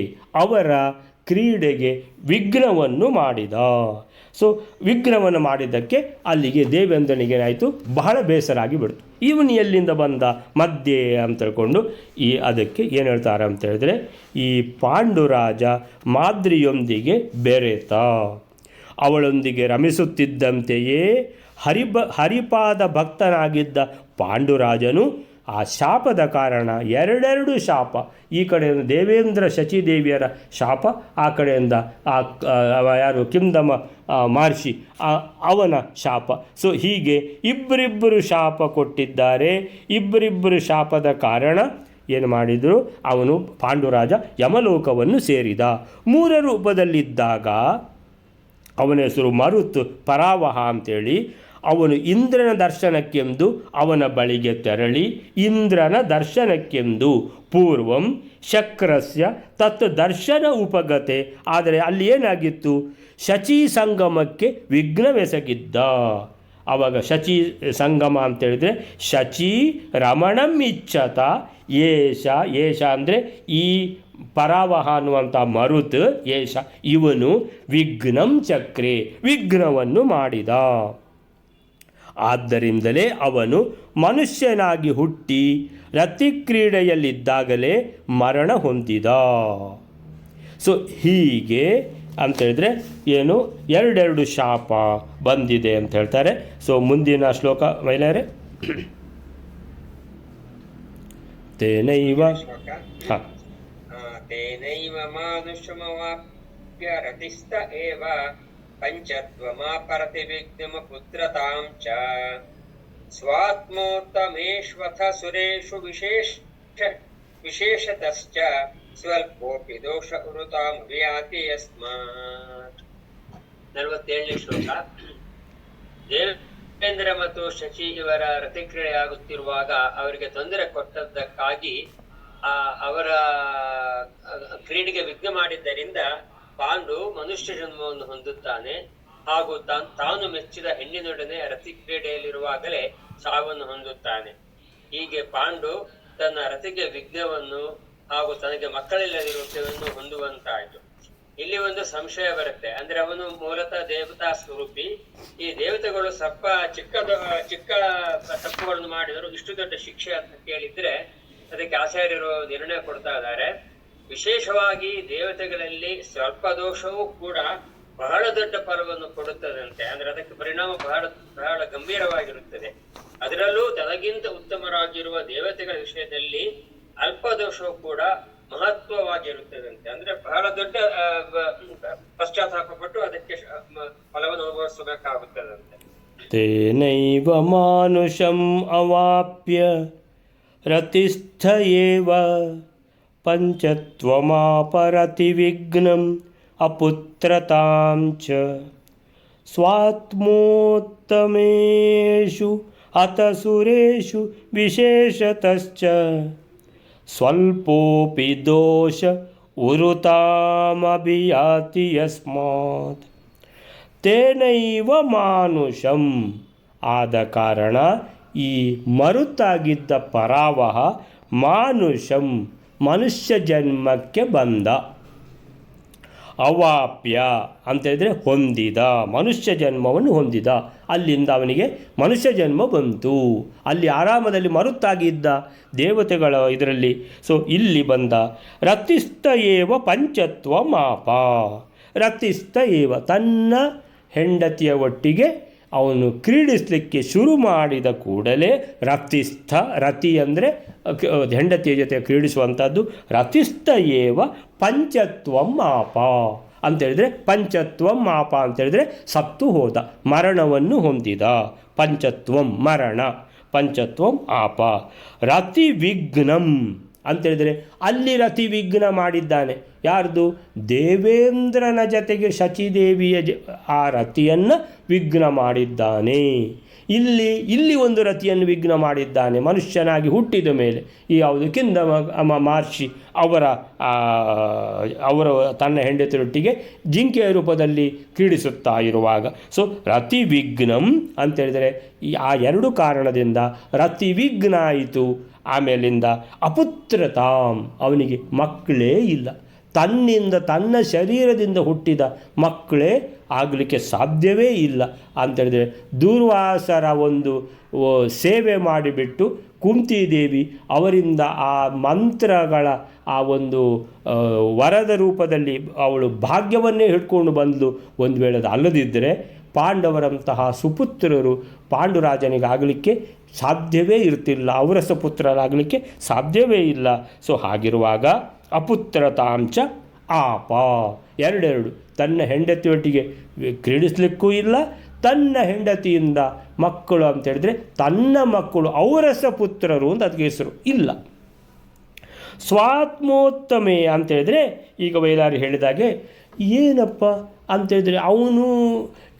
ಅವರ ಕ್ರೀಡೆಗೆ ವಿಘ್ನವನ್ನು ಮಾಡಿದ. ಸೊ ವಿಘ್ನವನ್ನು ಮಾಡಿದ್ದಕ್ಕೆ ಅಲ್ಲಿಗೆ ದೇವೇಂದ್ರನಿಗೇನಾಯಿತು, ಬಹಳ ಬೇಸರ ಆಗಿ ಬಿಡ್ತು. ಇವನು ಎಲ್ಲಿಂದ ಬಂದ ಮಧ್ಯೆ ಅಂತ ಹೇಳ್ಕೊಂಡು ಅದಕ್ಕೆ ಏನು ಹೇಳ್ತಾರೆ ಅಂತ ಹೇಳಿದ್ರೆ, ಈ ಪಾಂಡುರಾಜ ಮಾದ್ರಿಯೊಂದಿಗೆ ಬೆರೆತ. ಅವಳೊಂದಿಗೆ ರಮಿಸುತ್ತಿದ್ದಂತೆಯೇ ಹರಿಪಾದ ಭಕ್ತನಾಗಿದ್ದ ಪಾಂಡುರಾಜನು ಆ ಶಾಪದ ಕಾರಣ ಎರಡೆರಡು ಶಾಪ, ಈ ಕಡೆಯಿಂದ ದೇವೇಂದ್ರ ಶಚಿದೇವಿಯರ ಶಾಪ, ಆ ಕಡೆಯಿಂದ ಯಾರು ಕಿಂದಮ ಮಹರ್ಷಿ ಅವನ ಶಾಪ. ಸೊ ಹೀಗೆ ಇಬ್ಬರಿಬ್ಬರು ಶಾಪ ಕೊಟ್ಟಿದ್ದಾರೆ. ಇಬ್ಬರಿಬ್ಬರು ಶಾಪದ ಕಾರಣ ಏನು ಮಾಡಿದರು, ಅವನು ಪಾಂಡುರಾಜ ಯಮಲೋಕವನ್ನು ಸೇರಿದ. ಮೂರ ರೂಪದಲ್ಲಿದ್ದಾಗ ಅವನ ಹೆಸರು ಮರುತ್ ಪರಾವಹ ಅಂತೇಳಿ. ಅವನು ಇಂದ್ರನ ದರ್ಶನಕ್ಕೆಂದು ಅವನ ಬಳಿಗೆ ತೆರಳಿ ಇಂದ್ರನ ದರ್ಶನಕ್ಕೆಂದು ಪೂರ್ವಂ ಶಕ್ರಸ್ಯ ತತ್ ದರ್ಶನ ಉಪಗತೆ. ಆದರೆ ಅಲ್ಲಿ ಏನಾಗಿತ್ತು, ಶಚಿ ಸಂಗಮಕ್ಕೆ ವಿಘ್ನವೆಸಗಿದ್ದ. ಆವಾಗ ಶಚಿ ಸಂಗಮ ಅಂತೇಳಿದರೆ ಶಚಿ ರಮಣಂ ಇಚ್ಛತ. ಏಷ ಅಂದರೆ ಈ ಪರಾವಹ ಅನ್ನುವಂಥ ಮರುತ್ ಏಷ ಇವನು ವಿಘ್ನಂ ಚಕ್ರೆ ವಿಘ್ನವನ್ನು ಮಾಡಿದ. ಆದ್ದರಿಂದಲೇ ಅವನು ಮನುಷ್ಯನಾಗಿ ಹುಟ್ಟಿ ರತಿಕ್ರೀಡೆಯಲ್ಲಿದ್ದಾಗಲೇ ಮರಣ ಹೊಂದಿದ. ಸೊ ಹೀಗೆ ಅಂತೇಳಿದರೆ ಏನು ಎರಡೆರಡು ಶಾಪ ಬಂದಿದೆ ಅಂತ ಹೇಳ್ತಾರೆ. ಸೊ ಮುಂದಿನ ಶ್ಲೋಕ ಮಹಿಳೆಯರೇ. ತೇನೈವ ಹಾಂ ತೇನೈವ ಮಾನುಷಮವಾಪ್ಯ ರತಿಸ್ತ ಏವ ಪಂಚತ್ವಮಾಪರತಿ ವಿಘ್ನಮ ಪುತ್ರತಾಂ ಚ ಸ್ವಾತ್ಮೋತ್ತಮೇಶ್ವಥ ಸುರೇಷು ವಿಶೇಷತಶ್ಚ ಸ್ವಲ್ಪೋಪಿ ದೋಷ ಉರುತಾಂ ವ್ಯಾತಿ ಯಸ್ಮಾತ್. 47ನೇ ಶ್ಲೋಕ. ದೇವೇಂದ್ರ ಮತ್ತು ಶಚಿ ಇವರ ರತಿಕ್ರಿಯೆಯಾಗುತ್ತಿರುವಾಗ ಅವರಿಗೆ ತೊಂದರೆ ಕೊಟ್ಟದ್ದಕ್ಕಾಗಿ ಅವರ ಕ್ರೀಡೆಗೆ ವಿಘ್ನ ಮಾಡಿದ್ದರಿಂದ ಪಾಂಡು ಮನುಷ್ಯ ಜನ್ಮವನ್ನು ಹೊಂದುತ್ತಾನೆ. ಹಾಗೂ ತಾನು ಮೆಚ್ಚಿದ ಹೆಣ್ಣಿನೊಡನೆ ರತಿ ಕ್ರೀಡೆಯಲ್ಲಿರುವಾಗಲೇ ಸಾವನ್ನು ಹೊಂದುತ್ತಾನೆ. ಹೀಗೆ ಪಾಂಡು ತನ್ನ ರತಿಗೆ ವಿಘ್ನವನ್ನು ಹಾಗೂ ತನಗೆ ಮಕ್ಕಳಿಲ್ಲದಿರುವುದನ್ನು ಹೊಂದುವಂತಾಯಿತು. ಇಲ್ಲಿ ಒಂದು ಸಂಶಯ ಬರುತ್ತೆ. ಅಂದ್ರೆ ಅವನು ಮೂಲತಃ ದೇವತಾ ಸ್ವರೂಪಿ. ಈ ದೇವತೆಗಳು ಚಿಕ್ಕ ತಪ್ಪುಗಳನ್ನು ಮಾಡಿದರು, ಇಷ್ಟು ದೊಡ್ಡ ಶಿಕ್ಷೆ ಅಂತ ಕೇಳಿದ್ರೆ ಅದಕ್ಕೆ ಆಚಾರ್ಯರು ನಿರ್ಣಯ ಕೊಡ್ತಾ ಇದ್ದಾರೆ. ವಿಶೇಷವಾಗಿ ದೇವತೆಗಳಲ್ಲಿ ಸ್ವಲ್ಪ ದೋಷವೂ ಕೂಡ ಬಹಳ ದೊಡ್ಡ ಫಲವನ್ನು ಕೊಡುತ್ತದಂತೆ. ಅಂದ್ರೆ ಅದಕ್ಕೆ ಪರಿಣಾಮ ಬಹಳ ಗಂಭೀರವಾಗಿರುತ್ತದೆ. ಅದರಲ್ಲೂ ತನಗಿಂತ ಉತ್ತಮರಾಗಿರುವ ದೇವತೆಗಳ ವಿಷಯದಲ್ಲಿ ಅಲ್ಪ ದೋಷವು ಕೂಡ ಮಹತ್ವವಾಗಿರುತ್ತದಂತೆ. ಅಂದ್ರೆ ಬಹಳ ದೊಡ್ಡ ಪಶ್ಚಾತ್ತಾಪ ಪಟ್ಟು ಅದಕ್ಕೆ ಫಲವನ್ನು ಅನುಭವಿಸಬೇಕಾಗುತ್ತದಂತೆ. ತೇನೈವ ಮಾನುಷಂ ಅವಾಪ್ಯ ರತಿಸ್ಥ ಏವ ಪಂಚತ್ವಮಾಪರತಿ ವಿಘ್ನಂ ಅಪುತ್ರತಾಂ ಚ ಸ್ವಾತ್ಮೋತ್ತಮೇಷು ಅತ ಸುರೇಷು ವಿಶೇಷತಶ್ಚ ಸ್ವಲ್ಪೋಪಿ ದೋಷ ಉರುತಾಮಭಿಯಾತಿ ಯಸ್ಮಾತ್. ತೇನೈವ ಮಾನುಷಂ ಆದ ಕಾರಣ ಈ ಮರುತಾಗಿದ್ದ ಪರಾವಹ ಮಾನುಷಂ ಮನುಷ್ಯ ಜನ್ಮಕ್ಕೆ ಬಂದ. ಅವಾಪ್ಯ ಅಂತೇಳಿದರೆ ಹೊಂದಿದ, ಮನುಷ್ಯ ಜನ್ಮವನ್ನು ಹೊಂದಿದ. ಅಲ್ಲಿಂದ ಅವನಿಗೆ ಮನುಷ್ಯ ಜನ್ಮ ಬಂತು. ಅಲ್ಲಿ ಆರಾಮದಲ್ಲಿ ಮರುತ್ತಾಗಿದ್ದ ದೇವತೆಗಳ ಇದರಲ್ಲಿ. ಸೊ ಇಲ್ಲಿ ಬಂದ. ರತಿಸ್ಥ ಏವ ಪಂಚತ್ವ ಮಾಪ. ರತಿಸ್ಥ ಏವ ತನ್ನ ಹೆಂಡತಿಯ ಒಟ್ಟಿಗೆ ಅವನು ಕ್ರೀಡಿಸಲಿಕ್ಕೆ ಶುರು ಮಾಡಿದ ಕೂಡಲೇ ರತಿಸ್ಥ, ರತಿ ಅಂದರೆ ಹೆಂಡತಿಯ ಜೊತೆ ಕ್ರೀಡಿಸುವಂಥದ್ದು. ರತಿಸ್ಥ ಏವ ಪಂಚತ್ವಂ ಮಾಪ ಅಂತೇಳಿದರೆ, ಪಂಚತ್ವಂ ಮಾಪ ಅಂತೇಳಿದರೆ ಸತ್ತು ಹೋದ, ಮರಣವನ್ನು ಹೊಂದಿದ. ಪಂಚತ್ವಂ ಮರಣ, ಪಂಚತ್ವಂ ಆಪ. ರತಿ ವಿಘ್ನಂ ಅಂತೇಳಿದರೆ ಅಲ್ಲಿ ರತಿ ವಿಘ್ನ ಮಾಡಿದ್ದಾನೆ. ಯಾರ್ದು? ದೇವೇಂದ್ರನ ಜೊತೆಗೆ ಶಚಿದೇವಿಯ ಆ ರತಿಯನ್ನು ವಿಘ್ನ ಮಾಡಿದ್ದಾನೆ. ಇಲ್ಲಿ ಒಂದು ರತಿಯನ್ನು ವಿಘ್ನ ಮಾಡಿದ್ದಾನೆ ಮನುಷ್ಯನಾಗಿ ಹುಟ್ಟಿದ ಮೇಲೆ. ಈ ಯಾವುದು ಕಿಂದ ಮಹರ್ಷಿ ಅವರ ತನ್ನ ಹೆಂಡತಿಯೊಟ್ಟಿಗೆ ಜಿಂಕೆಯ ರೂಪದಲ್ಲಿ ಕ್ರೀಡಿಸುತ್ತಾ ಇರುವಾಗ. ಸೊ ರತಿ ವಿಘ್ನಂ ಅಂತೇಳಿದರೆ ಆ ಎರಡು ಕಾರಣದಿಂದ ರತಿ ವಿಘ್ನ ಆಯಿತು. ಆಮೇಲಿಂದ ಅಪುತ್ರತಾಂ, ಅವನಿಗೆ ಮಕ್ಕಳೇ ಇಲ್ಲ. ತನ್ನ ಶರೀರದಿಂದ ಹುಟ್ಟಿದ ಮಕ್ಕಳೇ ಆಗಲಿಕ್ಕೆ ಸಾಧ್ಯವೇ ಇಲ್ಲ ಅಂತೇಳಿದರೆ, ದೂರ್ವಾಸರ ಒಂದು ಸೇವೆ ಮಾಡಿಬಿಟ್ಟು ಕುಂತಿದೇವಿ ಅವರಿಂದ ಆ ಮಂತ್ರಗಳ ಆ ಒಂದು ವರದ ರೂಪದಲ್ಲಿ ಅವಳು ಭಾಗ್ಯವನ್ನೇ ಹಿಡ್ಕೊಂಡು ಬಂದು ಒಂದು ವೇಳೆ ಅಲ್ಲದಿದ್ದರೆ ಪಾಂಡವರಂತಹ ಸುಪುತ್ರರು ಪಾಂಡುರಾಜನಿಗಾಗಲಿಕ್ಕೆ ಸಾಧ್ಯವೇ ಇರ್ತಿಲ್ಲ, ಅವರ ಸುಪುತ್ರರಾಗಲಿಕ್ಕೆ ಸಾಧ್ಯವೇ ಇಲ್ಲ. ಸೊ ಹಾಗಿರುವಾಗ ಅಪುತ್ರತಾಂಚ ಆಪ, ಎರಡೆರಡು, ತನ್ನ ಹೆಂಡತಿಯೊಟ್ಟಿಗೆ ಕ್ರೀಡಿಸಲಿಕ್ಕೂ ಇಲ್ಲ, ತನ್ನ ಹೆಂಡತಿಯಿಂದ ಮಕ್ಕಳು ಅಂತೇಳಿದರೆ ತನ್ನ ಮಕ್ಕಳು ಔರಸ ಪುತ್ರರು ಅಂತ ಅದಕ್ಕೆ ಹೆಸರು ಇಲ್ಲ. ಸ್ವಾತ್ಮೋತ್ತಮೆ ಅಂತೇಳಿದರೆ ಈಗ ವೈಲಾರಿ ಹೇಳಿದಾಗೆ ಏನಪ್ಪ ಅಂತೇಳಿದರೆ ಅವನು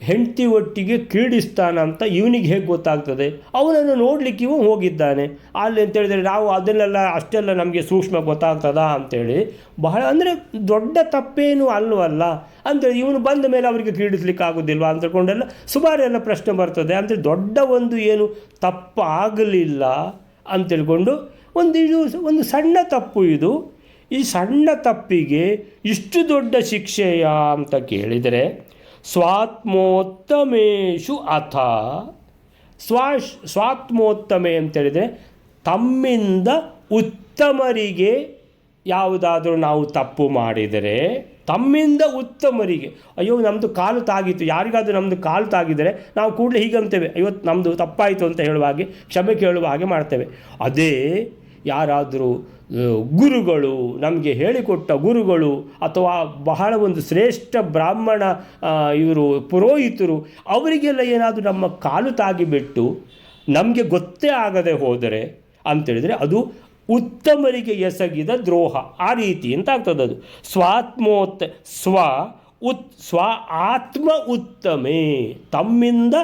ಹೆಂಡತಿ ಒಟ್ಟಿಗೆ ಕ್ರೀಡಿಸ್ತಾನಂತ ಇವನಿಗೆ ಹೇಗೆ ಗೊತ್ತಾಗ್ತದೆ? ಅವನನ್ನು ನೋಡಲಿಕ್ಕೆ ಇವ ಹೋಗಿದ್ದಾನೆ ಅಲ್ಲಿ ಅಂತೇಳಿದರೆ ನಾವು ಅದನ್ನೆಲ್ಲ ಅಷ್ಟೆಲ್ಲ ನಮಗೆ ಸೂಕ್ಷ್ಮ ಗೊತ್ತಾಗ್ತದಾ ಅಂಥೇಳಿ ಬಹಳ ಅಂದರೆ ದೊಡ್ಡ ತಪ್ಪೇನು ಅಲ್ವಲ್ಲ ಅಂತೇಳಿ ಇವನು ಬಂದ ಮೇಲೆ ಅವರಿಗೆ ಕ್ರೀಡಿಸ್ಲಿಕ್ಕೆ ಆಗೋದಿಲ್ವ ಅಂತ ತಿಳ್ಕೊಂಡೆಲ್ಲ ಸುಮಾರು ಎಲ್ಲ ಪ್ರಶ್ನೆ ಬರ್ತದೆ. ಅಂದರೆ ದೊಡ್ಡ ಒಂದು ಏನು ತಪ್ಪಾಗಲಿಲ್ಲ ಅಂತೇಳ್ಕೊಂಡು ಒಂದು ಸಣ್ಣ ತಪ್ಪು ಇದು. ಈ ಸಣ್ಣ ತಪ್ಪಿಗೆ ಇಷ್ಟು ದೊಡ್ಡ ಶಿಕ್ಷೆಯ ಅಂತ ಕೇಳಿದರೆ, ಸ್ವಾತ್ಮೋತ್ತಮೇಶು ಅಥ ಸ್ವಾತ್ಮೋತ್ತಮೆ ಅಂತೇಳಿದರೆ ತಮ್ಮಿಂದ ಉತ್ತಮರಿಗೆ ಯಾವುದಾದ್ರೂ ನಾವು ತಪ್ಪು ಮಾಡಿದರೆ, ತಮ್ಮಿಂದ ಉತ್ತಮರಿಗೆ, ಅಯ್ಯೋ ನಮ್ಮದು ಕಾಲು ತಾಗಿತ್ತು, ಯಾರಿಗಾದರೂ ನಮ್ಮದು ಕಾಲು ತಾಗಿದರೆ ನಾವು ಕೂಡಲೇ ಹೀಗಂತೇವೆ, ಇವತ್ತು ನಮ್ಮದು ತಪ್ಪಾಯಿತು ಅಂತ ಹೇಳುವ ಹಾಗೆ, ಕ್ಷಮೆ ಕೇಳುವ ಹಾಗೆ ಮಾಡ್ತೇವೆ. ಅದೇ ಯಾರಾದರೂ ಗುರುಗಳು, ನಮಗೆ ಹೇಳಿಕೊಟ್ಟ ಗುರುಗಳು, ಅಥವಾ ಬಹಳ ಒಂದು ಶ್ರೇಷ್ಠ ಬ್ರಾಹ್ಮಣ ಇವರು ಪುರೋಹಿತರು, ಅವರಿಗೆಲ್ಲ ಏನಾದರೂ ನಮ್ಮ ಕಾಲು ತಾಗಿಬಿಟ್ಟು ನಮಗೆ ಗೊತ್ತೇ ಆಗದೆ ಹೋದರೆ ಅಂತೇಳಿದರೆ ಅದು ಉತ್ತಮರಿಗೆ ಎಸಗಿದ ದ್ರೋಹ, ಆ ರೀತಿ ಅಂತ ಆಗ್ತದೆ. ಅದು ಸ್ವ ಆತ್ಮ ಉತ್ತಮೇ, ತಮ್ಮಿಂದ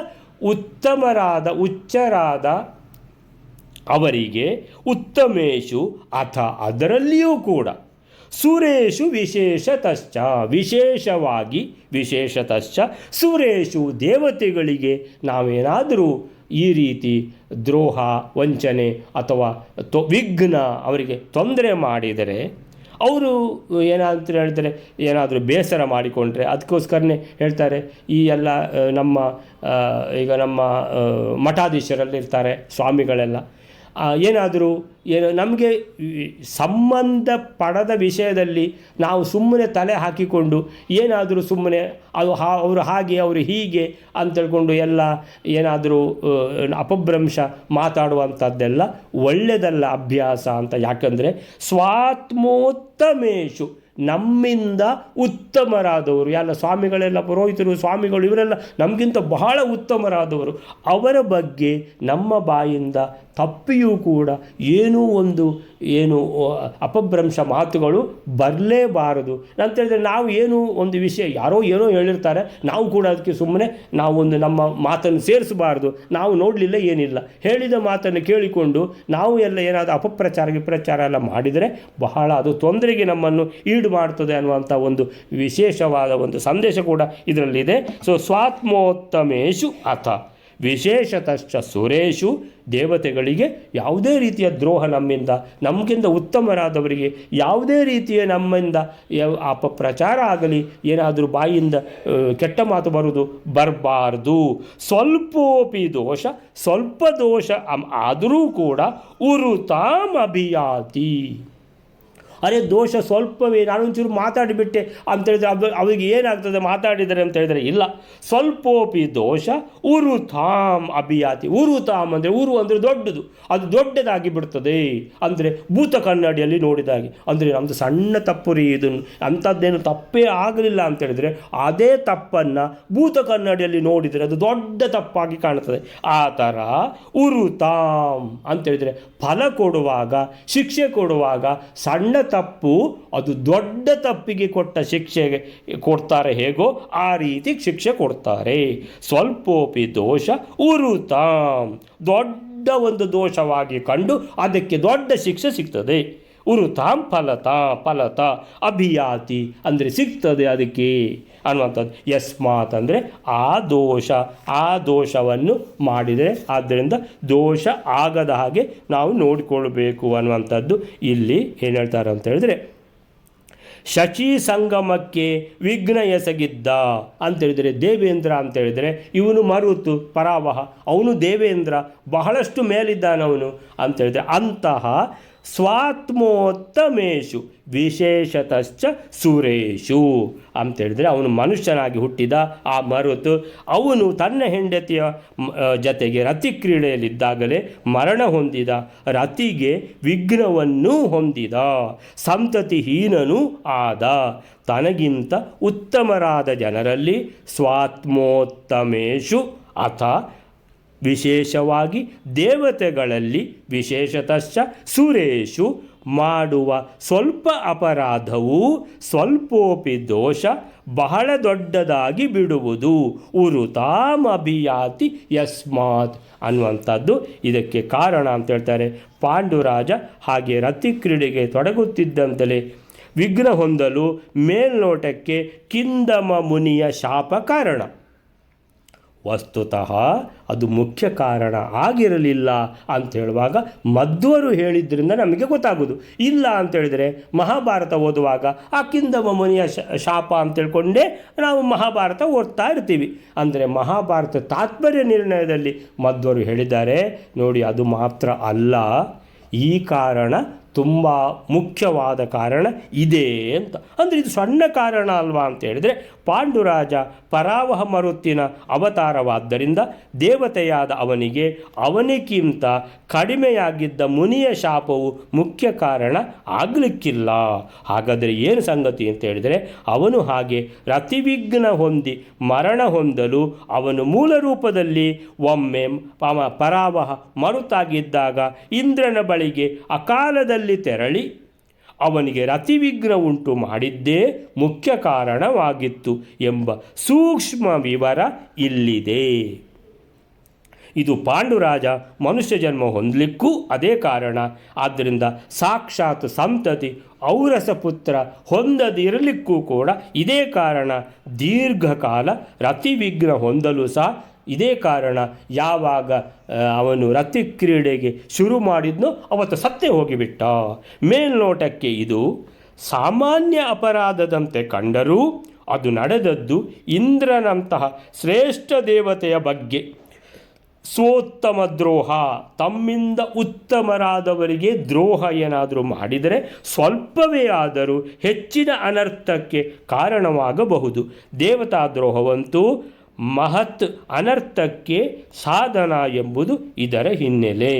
ಉತ್ತಮರಾದ ಉಚ್ಚರಾದ ಅವರಿಗೆ, ಉತ್ತಮೇಶು ಅಥ ಅದರಲ್ಲಿಯೂ ಕೂಡ, ಸುರೇಶು ವಿಶೇಷತಶ್ಚ ಸುರೇಶು ದೇವತೆಗಳಿಗೆ ನಾವೇನಾದರೂ ಈ ರೀತಿ ದ್ರೋಹ, ವಂಚನೆ ಅಥವಾ ವಿಘ್ನ ಅವರಿಗೆ ತೊಂದರೆ ಮಾಡಿದರೆ, ಅವರು ಏನಂತ ಹೇಳ್ತಾರೆ, ಏನಾದರೂ ಬೇಸರ ಮಾಡಿಕೊಂಡ್ರೆ ಅದಕ್ಕೋಸ್ಕರನೇ ಹೇಳ್ತಾರೆ, ಈ ಎಲ್ಲ ಈಗ ನಮ್ಮ ಮಠಾಧೀಶರಲ್ಲಿರ್ತಾರೆ ಸ್ವಾಮಿಗಳೆಲ್ಲ, ಏನಾದರೂ ನಮಗೆ ಸಂಬಂಧ ಪಡದ ವಿಷಯದಲ್ಲಿ ನಾವು ಸುಮ್ಮನೆ ತಲೆ ಹಾಕಿಕೊಂಡು ಏನಾದರೂ ಸುಮ್ಮನೆ ಅವರು ಹಾಗೆ ಅವರು ಹೀಗೆ ಅಂತೇಳ್ಕೊಂಡು ಎಲ್ಲ ಏನಾದರೂ ಅಪಭ್ರಂಶ ಮಾತಾಡುವಂಥದ್ದೆಲ್ಲ ಒಳ್ಳೆಯದಲ್ಲ ಅಭ್ಯಾಸ ಅಂತ. ಯಾಕಂದರೆ ಸ್ವಾತ್ಮೋತ್ತಮೇಶು, ನಮ್ಮಿಂದ ಉತ್ತಮರಾದವರು, ಎಲ್ಲ ಸ್ವಾಮಿಗಳೆಲ್ಲ ಪುರೋಹಿತರು, ಸ್ವಾಮಿಗಳು, ಇವರೆಲ್ಲ ನಮಗಿಂತ ಬಹಳ ಉತ್ತಮರಾದವರು, ಅವರ ಬಗ್ಗೆ ನಮ್ಮ ಬಾಯಿಂದ ತಪ್ಪಿಯೂ ಕೂಡ ಏನು ಅಪಭ್ರಂಶ ಮಾತುಗಳು ಬರಲೇಬಾರದು ಅಂತೇಳಿದರೆ, ನಾವು ಒಂದು ವಿಷಯ ಯಾರೋ ಏನೋ ಹೇಳಿರ್ತಾರೆ, ನಾವು ಕೂಡ ಅದಕ್ಕೆ ಸುಮ್ಮನೆ ನಮ್ಮ ಮಾತನ್ನು ಸೇರಿಸಬಾರ್ದು. ನಾವು ನೋಡಲಿಲ್ಲ, ಏನಿಲ್ಲ, ಹೇಳಿದ ಮಾತನ್ನು ಕೇಳಿಕೊಂಡು ನಾವು ಎಲ್ಲ ಏನಾದರೂ ವಿಪ್ರಚಾರ ಎಲ್ಲ ಮಾಡಿದರೆ ಬಹಳ ಅದು ತೊಂದರೆಗೆ ನಮ್ಮನ್ನು ಈಡು ಮಾಡ್ತದೆ ಅನ್ನುವಂಥ ಒಂದು ವಿಶೇಷವಾದ ಒಂದು ಸಂದೇಶ ಕೂಡ ಇದರಲ್ಲಿದೆ. ಸ್ವಾತ್ಮೋತ್ತಮೇಶು ಅಥ ವಿಶೇಷತಶ್ಚ ಸುರೇಶು, ದೇವತೆಗಳಿಗೆ ಯಾವುದೇ ರೀತಿಯ ದ್ರೋಹ ನಮಗಿಂತ ಉತ್ತಮರಾದವರಿಗೆ ಯಾವುದೇ ರೀತಿಯ ನಮ್ಮಿಂದ ಅಪಪ್ರಚಾರ ಆಗಲಿ, ಏನಾದರೂ ಬಾಯಿಂದ ಕೆಟ್ಟ ಮಾತು ಬರಬಾರ್ದು. ಸ್ವಲ್ಪ ದೋಷ ಆದರೂ ಕೂಡ ಉರುತಾಂ ಅಭಿಯಾತಿ. ಅರೆ ದೋಷ ಸ್ವಲ್ಪವೇ, ನಾನೊಂಚೂರು ಮಾತಾಡಿಬಿಟ್ಟೆ ಅಂತೇಳಿದರೆ ಅವರಿಗೆ ಏನಾಗ್ತದೆ ಮಾತಾಡಿದರೆ ಅಂತ ಹೇಳಿದರೆ, ಇಲ್ಲ, ಸ್ವಲ್ಪೋಪಿ ದೋಷ ಉರುತಾಂ ಅಭಿಯಾತಿ. ಉರುತಾಂ ಅಂದರೆ, ಉರು ಅಂದರೆ ದೊಡ್ಡದು, ಅದು ದೊಡ್ಡದಾಗಿ ಬಿಡ್ತದೆ ಅಂದರೆ ಭೂತ ಕನ್ನಡಿಯಲ್ಲಿ ನೋಡಿದಾಗೆ. ಅಂದರೆ ನಮ್ಮದು ಸಣ್ಣ ತಪ್ಪು ರೀ, ಇದನ್ನು ಅಂಥದ್ದೇನು ತಪ್ಪೇ ಆಗಲಿಲ್ಲ ಅಂತೇಳಿದರೆ ಅದೇ ತಪ್ಪನ್ನು ಭೂತ ಕನ್ನಡಿಯಲ್ಲಿ ನೋಡಿದರೆ ಅದು ದೊಡ್ಡ ತಪ್ಪಾಗಿ ಕಾಣ್ತದೆ. ಆ ಥರ ಉರುತಾಂ ಅಂತೇಳಿದರೆ ಫಲ ಕೊಡುವಾಗ, ಶಿಕ್ಷೆ ಕೊಡುವಾಗ ಸಣ್ಣ ತಪ್ಪು ಅದು ದೊಡ್ಡ ತಪ್ಪಿಗೆ ಕೊಟ್ಟ ಶಿಕ್ಷೆಗೆ ಕೊಡ್ತಾರೆ ಹೇಗೋ ಆ ರೀತಿ ಶಿಕ್ಷೆ ಕೊಡ್ತಾರೆ. ಸ್ವಲ್ಪೋಪಿ ದೋಷ ಉರುತಾಂ, ದೊಡ್ಡ ಒಂದು ದೋಷವಾಗಿ ಕಂಡು ಅದಕ್ಕೆ ದೊಡ್ಡ ಶಿಕ್ಷೆ ಸಿಗ್ತದೆ. ಉರುತಾಂ ಫಲತ ಅಭಿಯಾತಿ ಅಂದರೆ ಸಿಗ್ತದೆ ಅದಕ್ಕೆ ಅನ್ನುವಂಥದ್ದು. ಯಸ್ಮಾತ್ ಅಂದರೆ ಆ ದೋಷವನ್ನು ಮಾಡಿದರೆ, ಆದ್ದರಿಂದ ದೋಷ ಆಗದ ಹಾಗೆ ನಾವು ನೋಡಿಕೊಳ್ಬೇಕು ಅನ್ನುವಂಥದ್ದು ಇಲ್ಲಿ ಏನು ಹೇಳ್ತಾರೆ ಅಂತ ಹೇಳಿದ್ರೆ, ಶಚಿ ಸಂಗಮಕ್ಕೆ ವಿಘ್ನ ಎಸಗಿದ್ದ ಅಂತೇಳಿದರೆ ದೇವೇಂದ್ರ ಅಂತೇಳಿದರೆ ಇವನು ಮರುತು ಪರಾವಹ, ಅವನು ದೇವೇಂದ್ರ, ಬಹಳಷ್ಟು ಮೇಲಿದ್ದಾನವನು ಅಂತೇಳಿದರೆ, ಅಂತಹ ಸ್ವಾತ್ಮೋತ್ತಮೇಶು ವಿಶೇಷತಶ್ಚ ಸುರೇಶು ಅಂತೇಳಿದರೆ ಅವನು ಮನುಷ್ಯನಾಗಿ ಹುಟ್ಟಿದ ಆ ಮರುತು, ಅವನು ತನ್ನ ಹೆಂಡತಿಯ ಜತೆಗೆ ರತಿ ಕ್ರೀಡೆಯಲ್ಲಿದ್ದಾಗಲೇ ಮರಣ ಹೊಂದಿದ, ರತಿಗೆ ವಿಘ್ನವನ್ನೂ ಹೊಂದಿದ, ಸಂತತಿಹೀನನೂ ಆದ. ತನಗಿಂತ ಉತ್ತಮರಾದ ಜನರಲ್ಲಿ ಸ್ವಾತ್ಮೋತ್ತಮೇಶು ಅಥ ವಿಶೇಷವಾಗಿ ದೇವತೆಗಳಲ್ಲಿ ವಿಶೇಷತಶ್ಚ ಸುರೇಶು ಮಾಡುವ ಸ್ವಲ್ಪ ಅಪರಾಧವು ಸ್ವಲ್ಪೋಪಿ ದೋಷ ಬಹಳ ದೊಡ್ಡದಾಗಿ ಬಿಡುವುದು. ಉರುತಾಂ ಅಭಿಯಾತಿ ಯಸ್ಮಾತ್ ಅನ್ನುವಂಥದ್ದು ಇದಕ್ಕೆ ಕಾರಣ ಅಂತ ಹೇಳ್ತಾರೆ. ಪಾಂಡುರಾಜ ಹಾಗೆ ರತಿ ಕ್ರೀಡೆಗೆ ತೊಡಗುತ್ತಿದ್ದಂತಲೇ ವಿಘ್ನ ಹೊಂದಲು ಮೇಲ್ನೋಟಕ್ಕೆ ಕಿಂದಮ ಮುನಿಯ ಶಾಪ ಕಾರಣ. ವಸ್ತುತಃ ಅದು ಮುಖ್ಯ ಕಾರಣ ಆಗಿರಲಿಲ್ಲ ಅಂತ ಹೇಳುವಾಗ ಮಧ್ವರು ಹೇಳಿದ್ರಿಂದ ನಮಗೆ ಗೊತ್ತಾಗೋದು. ಇಲ್ಲ ಅಂತ ಹೇಳಿದರೆ ಮಹಾಭಾರತ ಓದುವಾಗ ಆ ಕಿಂದಮ ಮುನಿಯ ಶಾಪ ಅಂತ ತಿಳ್ಕೊಂಡೇ ನಾವು ಮಹಾಭಾರತ ಓದ್ತಾ ಇರ್ತೀವಿ. ಅಂದರೆ ಮಹಾಭಾರತ ತಾತ್ಪರ್ಯ ನಿರ್ಣಯದಲ್ಲಿ ಮಧ್ವರು ಹೇಳಿದ್ದಾರೆ ನೋಡಿ, ಅದು ಮಾತ್ರ ಅಲ್ಲ, ಈ ಕಾರಣ ತುಂಬ ಮುಖ್ಯವಾದ ಕಾರಣ ಇದೆ ಅಂತ. ಅಂದರೆ ಇದು ಸಣ್ಣ ಕಾರಣ ಅಲ್ವಾ ಅಂತ ಹೇಳಿದರೆ, ಪಾಂಡುರಾಜ ಪರಾವಹ ಮರುತ್ತಿನ ಅವತಾರವಾದ್ದರಿಂದ ದೇವತೆಯಾದ ಅವನಿಗೆ ಅವನಿಗಿಂತ ಕಡಿಮೆಯಾಗಿದ್ದ ಮುನಿಯ ಶಾಪವು ಮುಖ್ಯ ಕಾರಣ ಆಗಲಿಕ್ಕಿಲ್ಲ. ಹಾಗಾದರೆ ಏನು ಸಂಗತಿ ಅಂತ ಹೇಳಿದರೆ, ಅವನು ಹಾಗೆ ರತಿವಿಘ್ನ ಹೊಂದಿ ಮರಣ ಹೊಂದಲು ಅವನು ಮೂಲ ರೂಪದಲ್ಲಿ ಒಮ್ಮೆ ಪರಾವಹ ಮರುತಾಗಿದ್ದಾಗ ಇಂದ್ರನ ಬಳಿಗೆ ಅಕಾಲದಲ್ಲಿ ತೆರಳಿ ಅವನಿಗೆ ರತಿವಿಘ್ನ ಉಂಟು ಮಾಡಿದ್ದೇ ಮುಖ್ಯ ಕಾರಣವಾಗಿತ್ತು ಎಂಬ ಸೂಕ್ಷ್ಮ ವಿವರ ಇಲ್ಲಿದೆ. ಇದು ಪಾಂಡುರಾಜ ಮನುಷ್ಯ ಜನ್ಮ ಹೊಂದಲಿಕ್ಕೂ ಅದೇ ಕಾರಣ. ಆದ್ದರಿಂದ ಸಾಕ್ಷಾತ್ ಸಂತತಿ ಔರಸ ಪುತ್ರ ಹೊಂದದಿರಲಿಕ್ಕೂ ಕೂಡ ಇದೇ ಕಾರಣ. ದೀರ್ಘಕಾಲ ರತಿವಿಘ್ನ ಹೊಂದಲು ಸಹ ಇದೇ ಕಾರಣ. ಯಾವಾಗ ಅವನು ರತಿ ಕ್ರೀಡೆಗೆ ಶುರು ಮಾಡಿದ್ನೋ ಅವತ್ತು ಸತ್ತೇ ಹೋಗಿಬಿಟ್ಟ. ಮೇಲ್ನೋಟಕ್ಕೆ ಇದು ಸಾಮಾನ್ಯ ಅಪರಾಧದಂತೆ ಕಂಡರೂ ಅದು ನಡೆದದ್ದು ಇಂದ್ರನಂತಹ ಶ್ರೇಷ್ಠ ದೇವತೆಯ ಬಗ್ಗೆ. ಸ್ವೋತ್ತಮ ದ್ರೋಹ, ತಮ್ಮಿಂದ ಉತ್ತಮರಾದವರಿಗೆ ದ್ರೋಹ ಏನಾದರೂ ಮಾಡಿದರೆ ಸ್ವಲ್ಪವೇ ಆದರೂ ಹೆಚ್ಚಿನ ಅನರ್ಥಕ್ಕೆ ಕಾರಣವಾಗಬಹುದು. ದೇವತಾ ದ್ರೋಹವಂತೂ ಮಹತ್ ಅನರ್ಥಕ್ಕೆ ಸಾಧನ ಎಂಬುದು ಇದರ ಹಿನ್ನೆಲೆ.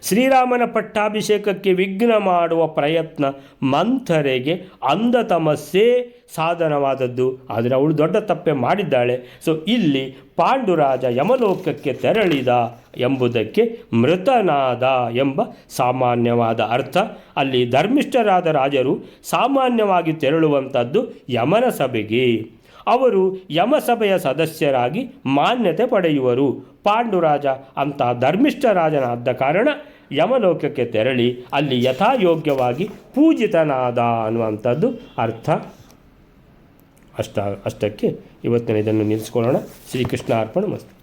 ಶ್ರೀರಾಮನ ಪಟ್ಟಾಭಿಷೇಕಕ್ಕೆ ವಿಘ್ನ ಮಾಡುವ ಪ್ರಯತ್ನ ಮಂಥರೆಗೆ ಅಂಧ ತಮಸ್ಸೇ ಸಾಧನವಾದದ್ದು. ಆದರೆ ಅವಳು ದೊಡ್ಡ ತಪ್ಪೆ ಮಾಡಿದ್ದಾಳೆ. ಸೊ ಇಲ್ಲಿ ಪಾಂಡುರಾಜ ಯಮಲೋಕಕ್ಕೆ ತೆರಳಿದ ಎಂಬುದಕ್ಕೆ ಮೃತನಾದ ಎಂಬ ಸಾಮಾನ್ಯವಾದ ಅರ್ಥ. ಅಲ್ಲಿ ಧರ್ಮಿಷ್ಠರಾದ ರಾಜರು ಸಾಮಾನ್ಯವಾಗಿ ತೆರಳುವಂಥದ್ದು ಯಮನ ಸಭೆಗೆ. ಅವರು ಯಮಸಭೆಯ ಸದಸ್ಯರಾಗಿ ಮಾನ್ಯತೆ ಪಡೆಯುವರು. ಪಾಂಡುರಾಜ ಅಂತ ಧರ್ಮಿಷ್ಠ ರಾಜನಾದ ಕಾರಣ ಯಮಲೋಕಕ್ಕೆ ತೆರಳಿ ಅಲ್ಲಿ ಯಥಾಯೋಗ್ಯವಾಗಿ ಪೂಜಿತನಾದ ಅನ್ನುವಂಥದ್ದು ಅರ್ಥ. ಅಷ್ಟಕ್ಕೆ ಇವತ್ತಿನ ಇದನ್ನು ನಿಲ್ಲಿಸ್ಕೊಳ್ಳೋಣ. ಶ್ರೀಕೃಷ್ಣ ಅರ್ಪಣ ಮಸ್ತು.